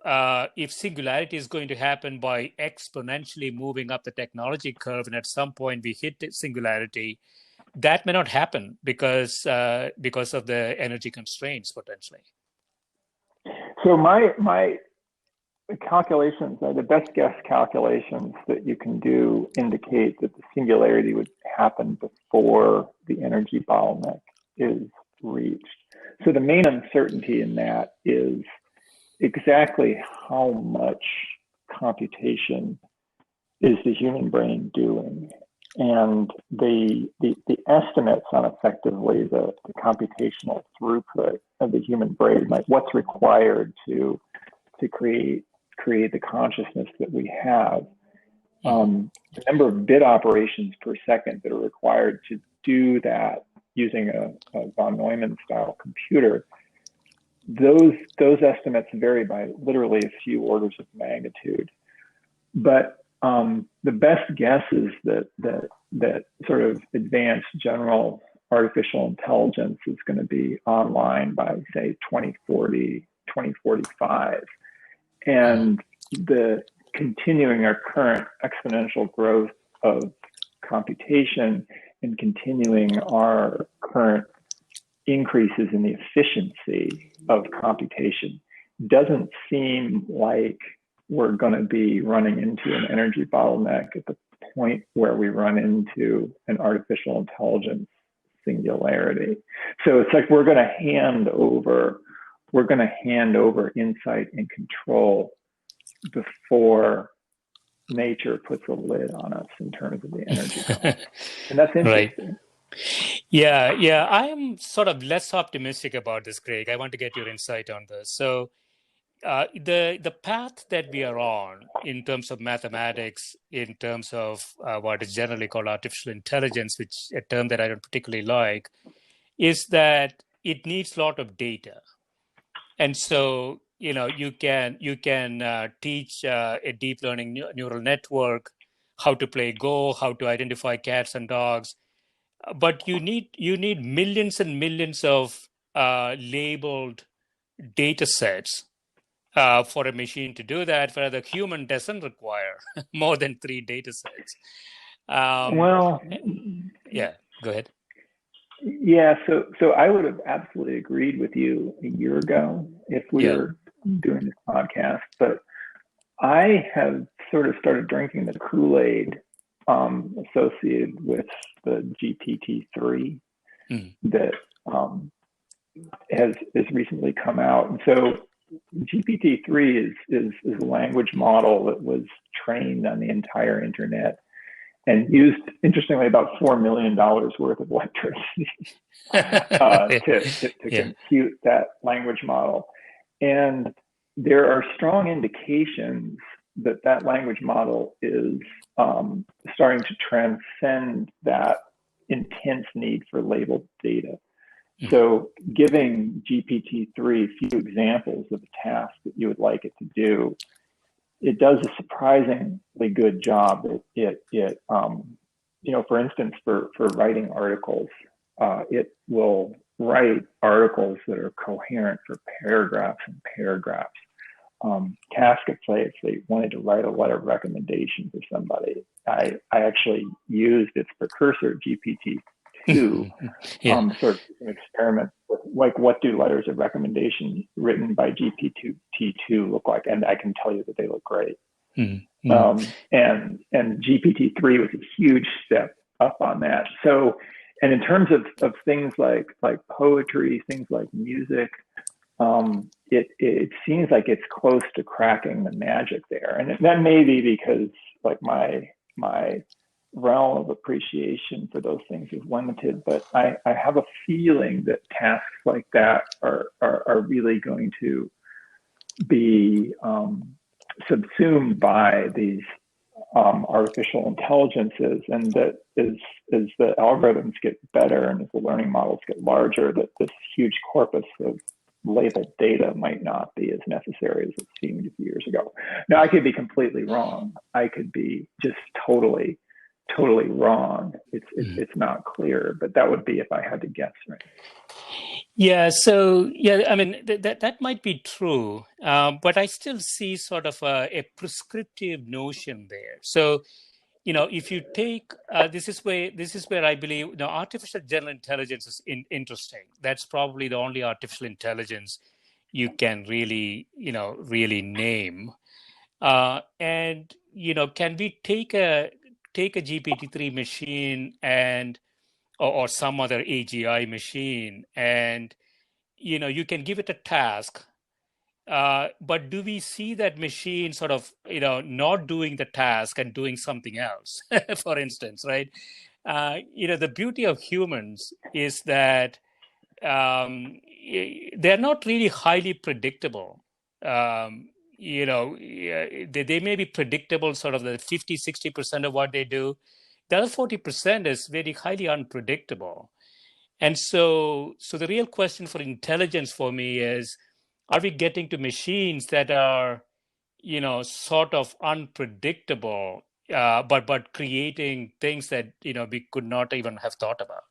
singularity is going to happen by exponentially moving up the technology curve, and at some point we hit singularity, that may not happen because of the energy constraints potentially. So my calculations, the best guess calculations that you can do indicate that the singularity would happen before the energy bottleneck is reached. So the main uncertainty in that is exactly how much computation is the human brain doing. And the estimates on effectively the computational throughput of the human brain, like what's required to create the consciousness that we have, the number of bit operations per second that are required to do that using a von Neumann style computer, those estimates vary by literally a few orders of magnitude. But the best guess is that sort of advanced general artificial intelligence is going to be online by, say, 2040, 2045. And the continuing our current exponential growth of computation and continuing our current increases in the efficiency of computation doesn't seem like we're going to be running into an energy bottleneck at the point where we run into an artificial intelligence singularity. So it's like we're going to hand over insight and control before nature puts a lid on us in terms of the energy balance. And that's Right. interesting. Yeah. I am sort of less optimistic about this, Greg. I want to get your insight on this. So the path that we are on in terms of mathematics, in terms of what is generally called artificial intelligence, which is a term that I don't particularly like, is that it needs a lot of data. And so, you can teach a deep learning neural network how to play Go, how to identify cats and dogs, but you need millions and millions of labeled data sets for a machine to do that, where the human doesn't require more than 3 data sets. Well, Yeah, go ahead. yeah, so I would have absolutely agreed with you a year ago if we Yeah. were doing this podcast, but I have sort of started drinking the Kool-Aid associated with the GPT-3 Mm. that has recently come out. And so GPT-3 is a language model that was trained on the entire internet and used, interestingly, about $4 million worth of electricity to Yeah. compute that language model. And there are strong indications that language model is starting to transcend that intense need for labeled data. So giving GPT-3 a few examples of a task that you would like it to do, it does a surprisingly good job. For instance, for writing articles, it will write articles that are coherent for paragraphs and paragraphs. Task it, say, if they wanted to write a letter of recommendation for somebody, I actually used its precursor, GPT-2, sort of an experiment with, like, what do letters of recommendation written by GPT-2 look like? And I can tell you that they look great. And GPT-3 was a huge step up on that. So, and in terms of things like poetry, things like music, it seems like it's close to cracking the magic there. And that may be because, like, my realm of appreciation for those things is limited, but I have a feeling that tasks like that are really going to be subsumed by these artificial intelligences, and that as the algorithms get better and as the learning models get larger, that this huge corpus of labeled data might not be as necessary as it seemed a few years ago. Now, I could be completely wrong. I could be just totally wrong. It's not clear, but that would be if I had to guess, right? Yeah. So, yeah, I mean, that might be true, but I still see sort of a prescriptive notion there. So, if you take this is where I believe artificial general intelligence is interesting. That's probably the only artificial intelligence you can really name. And can we take a GPT-3 machine and or some other AGI machine, and you can give it a task, but do we see that machine sort of not doing the task and doing something else? For instance, right? The beauty of humans is that they're not really highly predictable. They may be predictable, sort of the 50-60% of what they do. The other 40% is very highly unpredictable. And so the real question for intelligence for me is, are we getting to machines that are, sort of unpredictable, but creating things that, we could not even have thought about?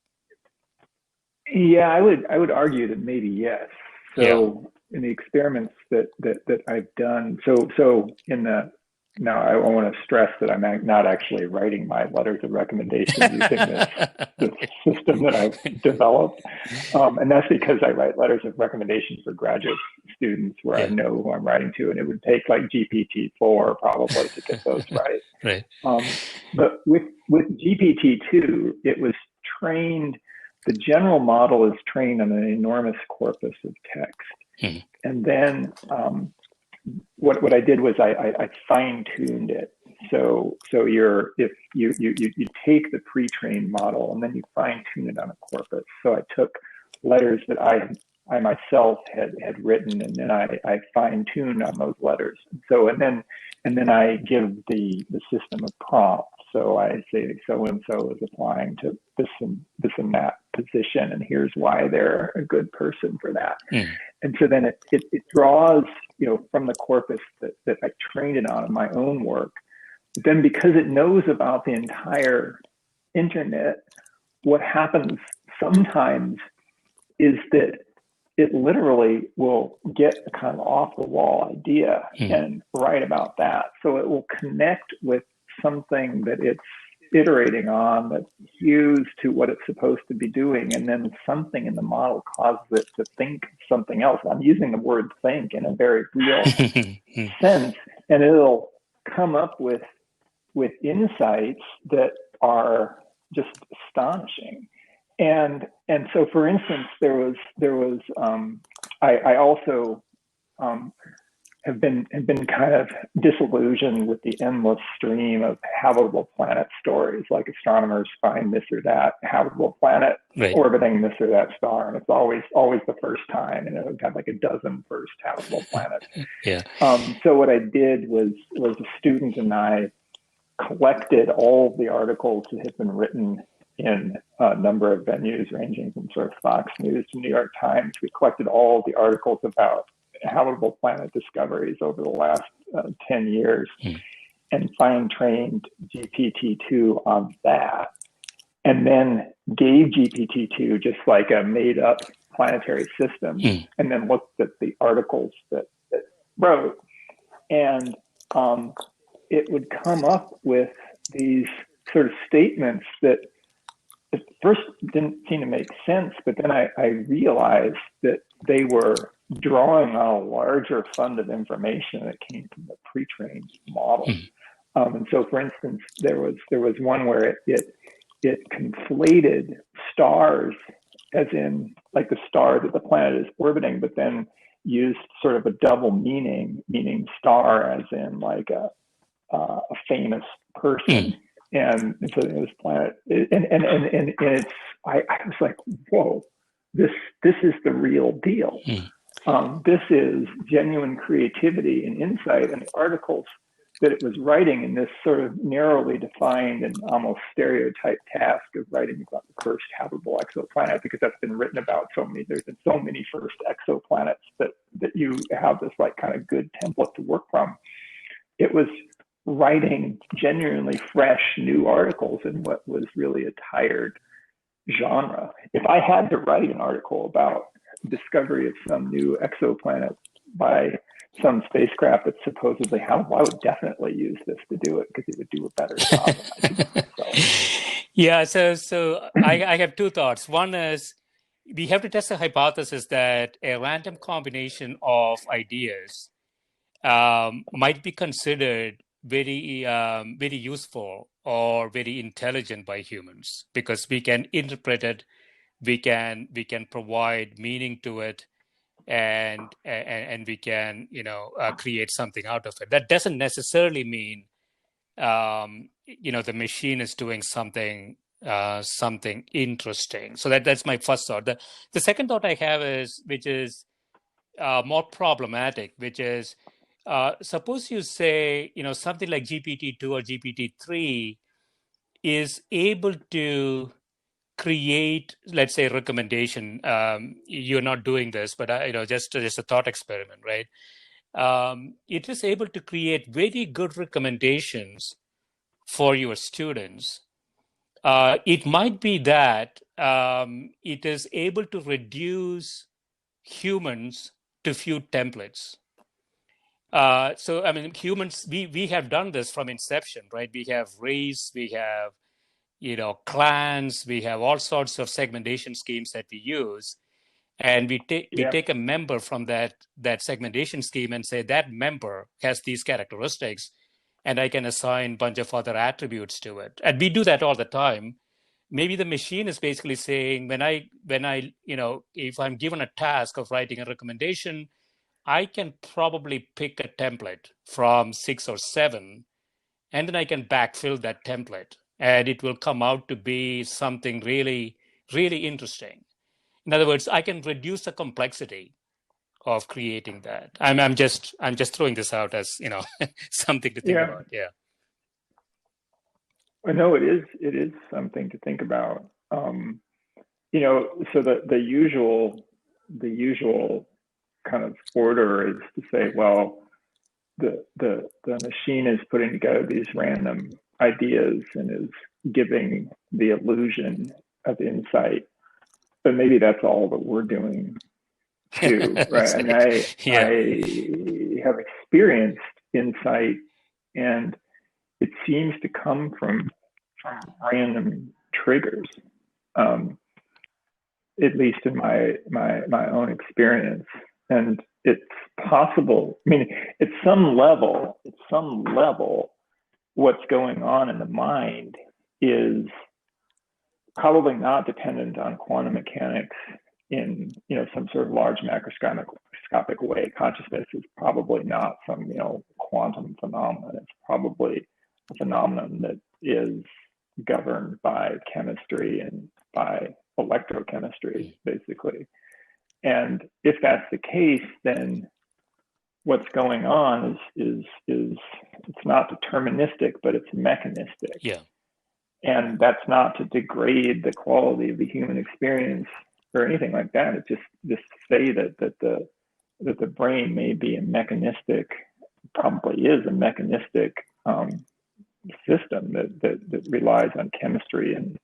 Yeah, I would argue that maybe yes. So in the experiments that I've done, so in the, now I want to stress that I'm not actually writing my letters of recommendation using this system that I've developed. And that's because I write letters of recommendation for graduate students where I know who I'm writing to, and it would take like GPT-4 probably to get those right. Right. But with GPT-2, it was trained, the general model is trained on an enormous corpus of text. And then what I did was I fine-tuned it. So if you take the pre-trained model and then you fine-tune it on a corpus. So I took letters that I myself had written, and then I fine-tuned on those letters. So and then I give the system a prompt. So I say so and so is applying to this and that position, and here's why they're a good person for that. And so then it draws from the corpus that I trained it on in my own work. But then because it knows about the entire internet, what happens sometimes is that it literally will get a kind of off the wall idea and write about that. So it will connect with something that it's iterating on that's used to what it's supposed to be doing, and then something in the model causes it to think something else. I'm using the word think in a very real sense, and it'll come up with insights that are just astonishing. And so, for instance, there was I also have been kind of disillusioned with the endless stream of habitable planet stories. Like astronomers find this or that habitable planet orbiting this or that star, and it's always the first time. And we've got like a dozen first habitable planets. Yeah. So what I did was a student and I collected all of the articles that had been written in a number of venues, ranging from sort of Fox News to New York Times. We collected all of the articles about habitable planet discoveries over the last 10 years and fine-trained GPT-2 on that, and then gave GPT-2 just like a made-up planetary system, and then looked at the articles that wrote, and it would come up with these sort of statements that at first didn't seem to make sense, but then I realized that they were drawing on a larger fund of information that came from the pre-trained model. And so, for instance, there was one where it conflated stars, as in like the star that the planet is orbiting, but then used sort of a double meaning star as in like a famous person. And so this planet, and it's, I was like, whoa, this is the real deal. This is genuine creativity and insight. And the articles that it was writing in this sort of narrowly defined and almost stereotyped task of writing about the first habitable exoplanet, because that's been written about so many, there's been so many first exoplanets that you have this like kind of good template to work from. It was writing genuinely fresh new articles in what was really a tired genre. If I had to write an article about discovery of some new exoplanet by some spacecraft that's supposedly habitable, I would definitely use this to do it, because it would do a better job than I do. Yeah, so I have two thoughts. One is we have to test the hypothesis that a random combination of ideas might be considered very useful or very intelligent by humans, because we can interpret it, we can provide meaning to it, and we can create something out of it. That doesn't necessarily mean the machine is doing something interesting. So that's my first thought. The second thought I have is, which is more problematic, which is suppose you say something like GPT-2 or GPT-3 is able to create, let's say, recommendation. You're not doing this, but just a thought experiment, right? It is able to create very good recommendations for your students. It might be that it is able to reduce humans to few templates. So, I mean, humans, we have done this from inception, right? We have race, we have clans, we have all sorts of segmentation schemes that we use, and we take a member from that segmentation scheme and say that member has these characteristics, and I can assign a bunch of other attributes to it. And we do that all the time. Maybe the machine is basically saying, when I if I'm given a task of writing a recommendation, I can probably pick a template from 6 or 7, and then I can backfill that template, and it will come out to be something really, really interesting. In other words, I can reduce the complexity of creating that. I'm just throwing this out as something to think about. Yeah. I know it is something to think about. So the usual kind of order is to say, well, the machine is putting together these random ideas and is giving the illusion of insight, but maybe that's all that we're doing too, right? I mean, I have experienced insight, and it seems to come from random triggers, at least in my own experience. And it's possible, I mean, at some level, what's going on in the mind is probably not dependent on quantum mechanics in some sort of large macroscopic microscopic way. Consciousness is probably not some, quantum phenomenon. It's probably a phenomenon that is governed by chemistry and by electrochemistry, basically. And if that's the case, then what's going on is it's not deterministic, but it's mechanistic. Yeah. And that's not to degrade the quality of the human experience or anything like that. It's just to say that the brain may be a mechanistic, probably is a mechanistic system that relies on chemistry and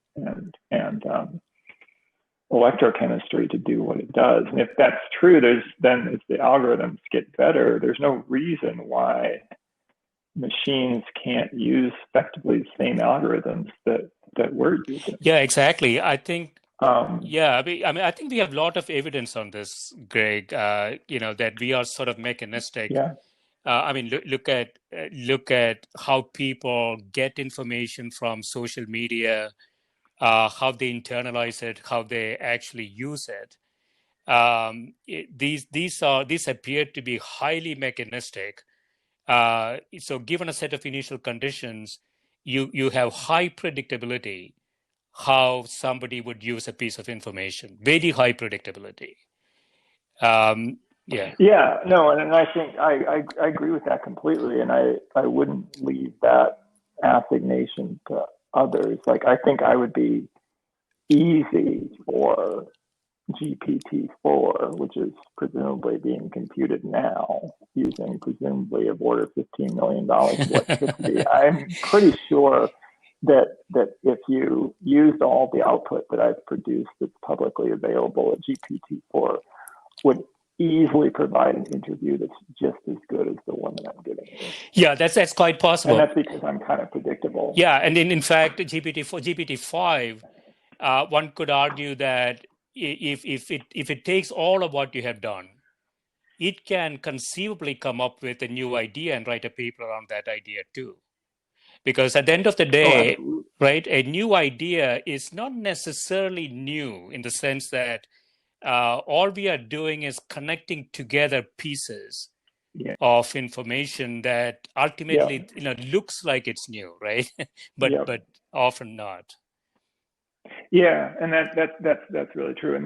electrochemistry to do what it does. And if that's true, then as the algorithms get better, there's no reason why machines can't use effectively the same algorithms that we're using. Yeah, exactly. I think, I think we have a lot of evidence on this, Greg, that we are sort of mechanistic. Yeah. Look at how people get information from social media, how they internalize it, how they actually use it. These appear to be highly mechanistic. So given a set of initial conditions, you have high predictability how somebody would use a piece of information, very high predictability. Yeah, no, and I think I agree with that completely, and I wouldn't leave that assignation to others. Like, I think I would be easy for GPT-4, which is presumably being computed now using presumably of order $15 million electricity. I'm pretty sure that if you used all the output that I've produced that's publicly available at GPT-4 would easily provide an interview that's just as good as the one that I'm giving you. Yeah, that's quite possible. And that's because I'm kind of predictable. Yeah, and in fact, GPT-5, one could argue that if it takes all of what you have done, it can conceivably come up with a new idea and write a paper on that idea too. Because at the end of the day, right, a new idea is not necessarily new in the sense that all we are doing is connecting together pieces of information that ultimately looks like it's new, right? but often not. Yeah, and that's really true. And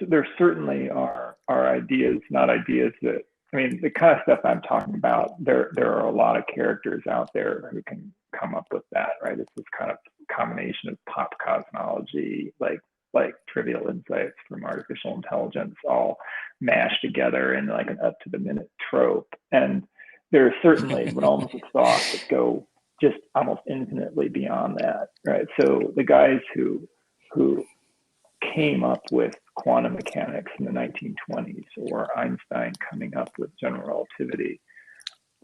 there certainly are ideas, not ideas that, the kind of stuff I'm talking about, there are a lot of characters out there who can come up with that, right? It's this kind of combination of pop cosmology, like trivial insights from artificial intelligence, all mashed together in like an up to the minute trope. And there are certainly realms of thought that go just almost infinitely beyond that, right? So the guys who came up with quantum mechanics in the 1920s, or Einstein coming up with general relativity,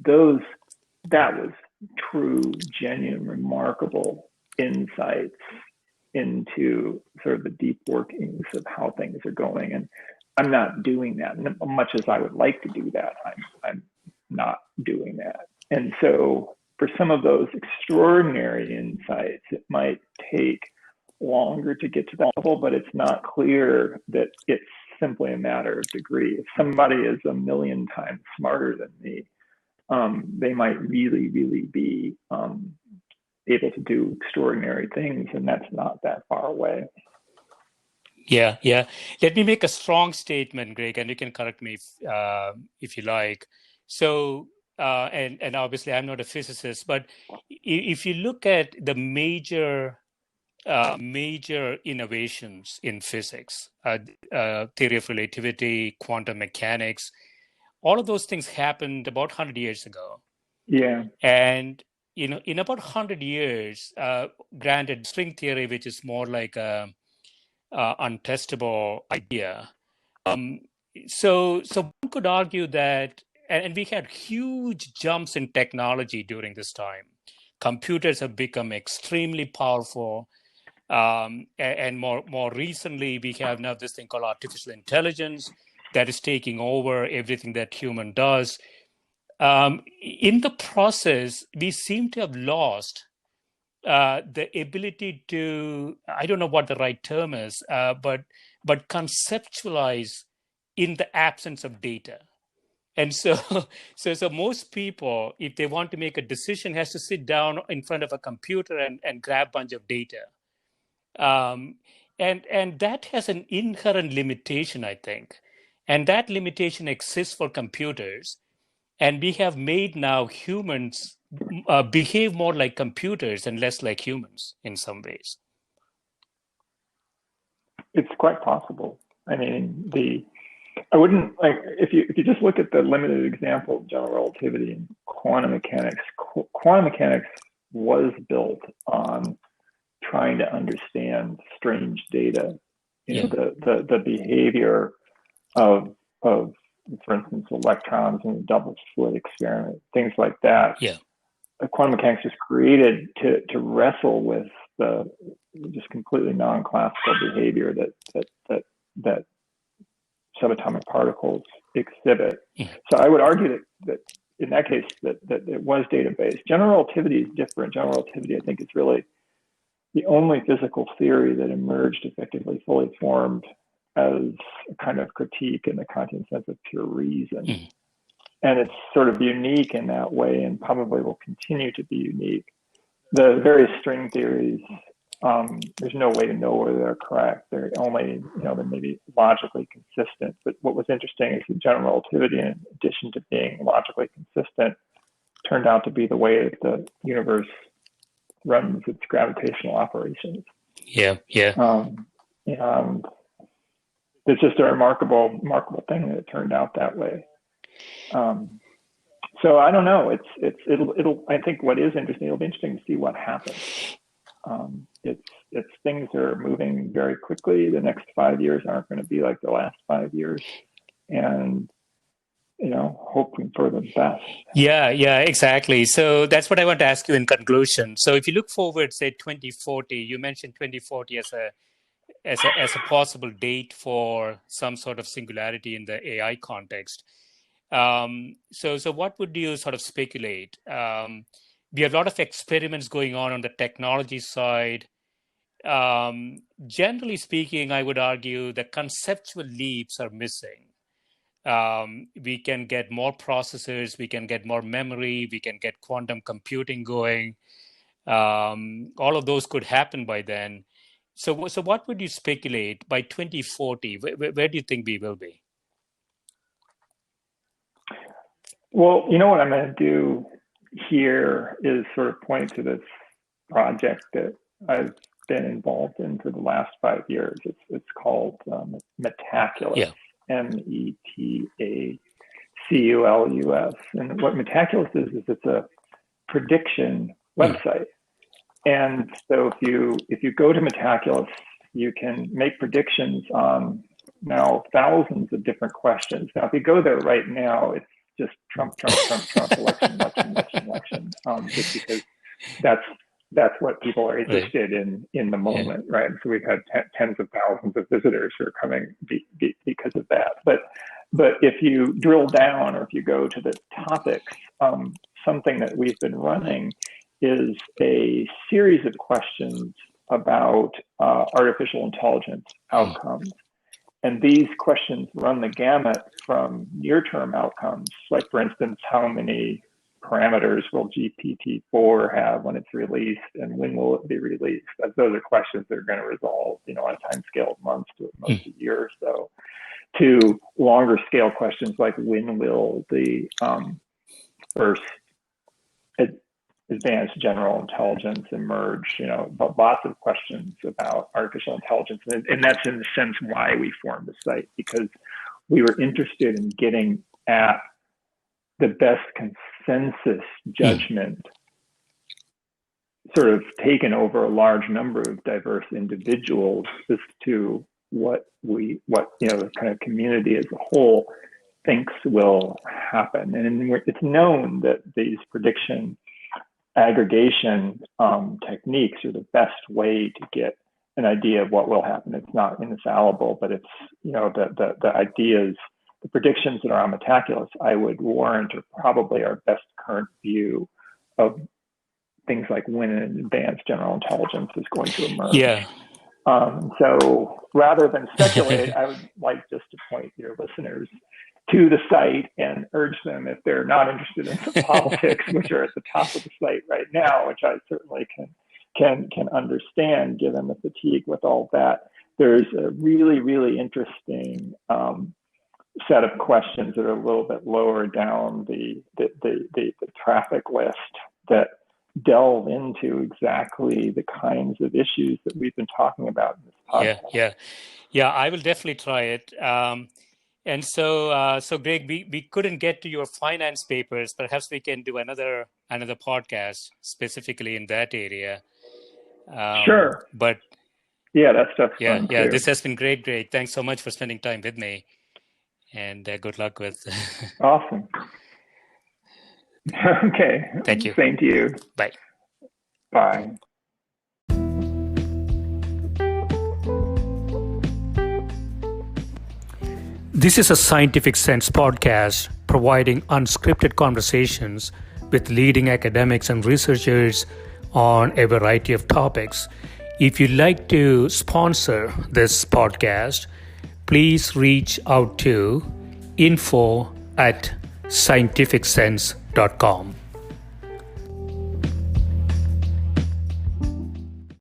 that was true, genuine, remarkable insights into sort of the deep workings of how things are going. And I'm not doing that. And much as I would like to do that, I'm not doing that. And so for some of those extraordinary insights, it might take longer to get to that level, but it's not clear that it's simply a matter of degree. If somebody is a million times smarter than me, they might really, really be able to do extraordinary things, and that's not that far away. Yeah. Let me make a strong statement, Greg, and you can correct me if you like. So, and obviously I'm not a physicist, but if you look at the major innovations in physics, theory of relativity, quantum mechanics, all of those things happened about 100 years ago. Yeah. And, in about 100 years, granted string theory, which is more like a untestable idea. So one could argue that, and we had huge jumps in technology during this time. Computers have become extremely powerful. And more recently, we have now this thing called artificial intelligence that is taking over everything that human does. In the process, we seem to have lost the ability to, I don't know what the right term is, but conceptualize in the absence of data. And so, so most people, if they want to make a decision, has to sit down in front of a computer and grab a bunch of data. Um, and that has an inherent limitation, I think. And that limitation exists for computers. And we have made now humans behave more like computers and less like humans in some ways. It's quite possible. I mean, I wouldn't like if you just look at the limited example of general relativity and quantum mechanics. Quantum mechanics was built on trying to understand strange data. You know, the behavior of for instance electrons in a double slit experiment, things like that. Yeah. Quantum mechanics was created to wrestle with the just completely non-classical behavior that subatomic particles exhibit. So I would argue that in that case that it was data-based. General relativity is different. General relativity, I think, is really the only physical theory that emerged effectively fully formed as a kind of critique in the Kantian sense of pure reason. And it's sort of unique in that way and probably will continue to be unique. The various string theories, there's no way to know whether they're correct. They're only, they may be logically consistent. But what was interesting is that general relativity, in addition to being logically consistent, turned out to be the way that the universe runs its gravitational operations. Yeah. And it's just a remarkable thing that it turned out that way. So I don't know. It'll. I think what is interesting. It'll be interesting to see what happens. It's things are moving very quickly. The next 5 years aren't going to be like the last 5 years, and hoping for the best. Yeah, exactly. So that's what I want to ask you in conclusion. So if you look forward, say 2040, you mentioned 2040 as a possible date for some sort of singularity in the AI context. So what would you sort of speculate? We have a lot of experiments going on the technology side. Generally speaking, I would argue the conceptual leaps are missing. We can get more processors, we can get more memory, we can get quantum computing going. All of those could happen by then. So what would you speculate by 2040? Where do you think we will be? Well, what I'm going to do here is sort of point to this project that I've been involved in for the last 5 years. It's called Metaculus. Yeah. Metaculus. And what Metaculus is it's a prediction website. And so if you go to Metaculus, you can make predictions on now thousands of different questions. Now, if you go there right now, it's just Trump, election, just because that's what people are interested in the moment, right? So we've had tens of thousands of visitors who are coming because of that. But if you drill down, or if you go to the topics, something that we've been running is a series of questions about artificial intelligence outcomes. And these questions run the gamut from near-term outcomes, like, for instance, how many parameters will GPT-4 have when it's released, and when will it be released? Those are questions that are going to resolve, on a time scale of months to most a year or so, to longer scale questions like when will the first advanced general intelligence emerge, but lots of questions about artificial intelligence. And that's in the sense why we formed the site, because we were interested in getting at the best consensus judgment sort of taken over a large number of diverse individuals as to what the kind of community as a whole thinks will happen. And it's known that these prediction aggregation techniques are the best way to get an idea of what will happen. It's not infallible, but it's, the ideas, the predictions that are on Metaculus, I would warrant, are probably our best current view of things like when an advanced general intelligence is going to emerge. Yeah. So rather than speculate, I would like just to point your listeners to the site and urge them, if they're not interested in some politics, which are at the top of the site right now, which I certainly can understand given the fatigue with all that. There's a really, really interesting set of questions that are a little bit lower down the traffic list that delve into exactly the kinds of issues that we've been talking about in this podcast. Yeah. I will definitely try it. And so Greg, we couldn't get to your finance papers. Perhaps we can do another podcast specifically in that area. Sure. But yeah, that stuff's fun too. This has been great, Greg. Thanks so much for spending time with me, and good luck with. Awesome. Okay. Thank you. Same to you. Bye. Bye. This is a Scientific Sense podcast providing unscripted conversations with leading academics and researchers on a variety of topics. If you'd like to sponsor this podcast, please reach out to info@scientificsense.com.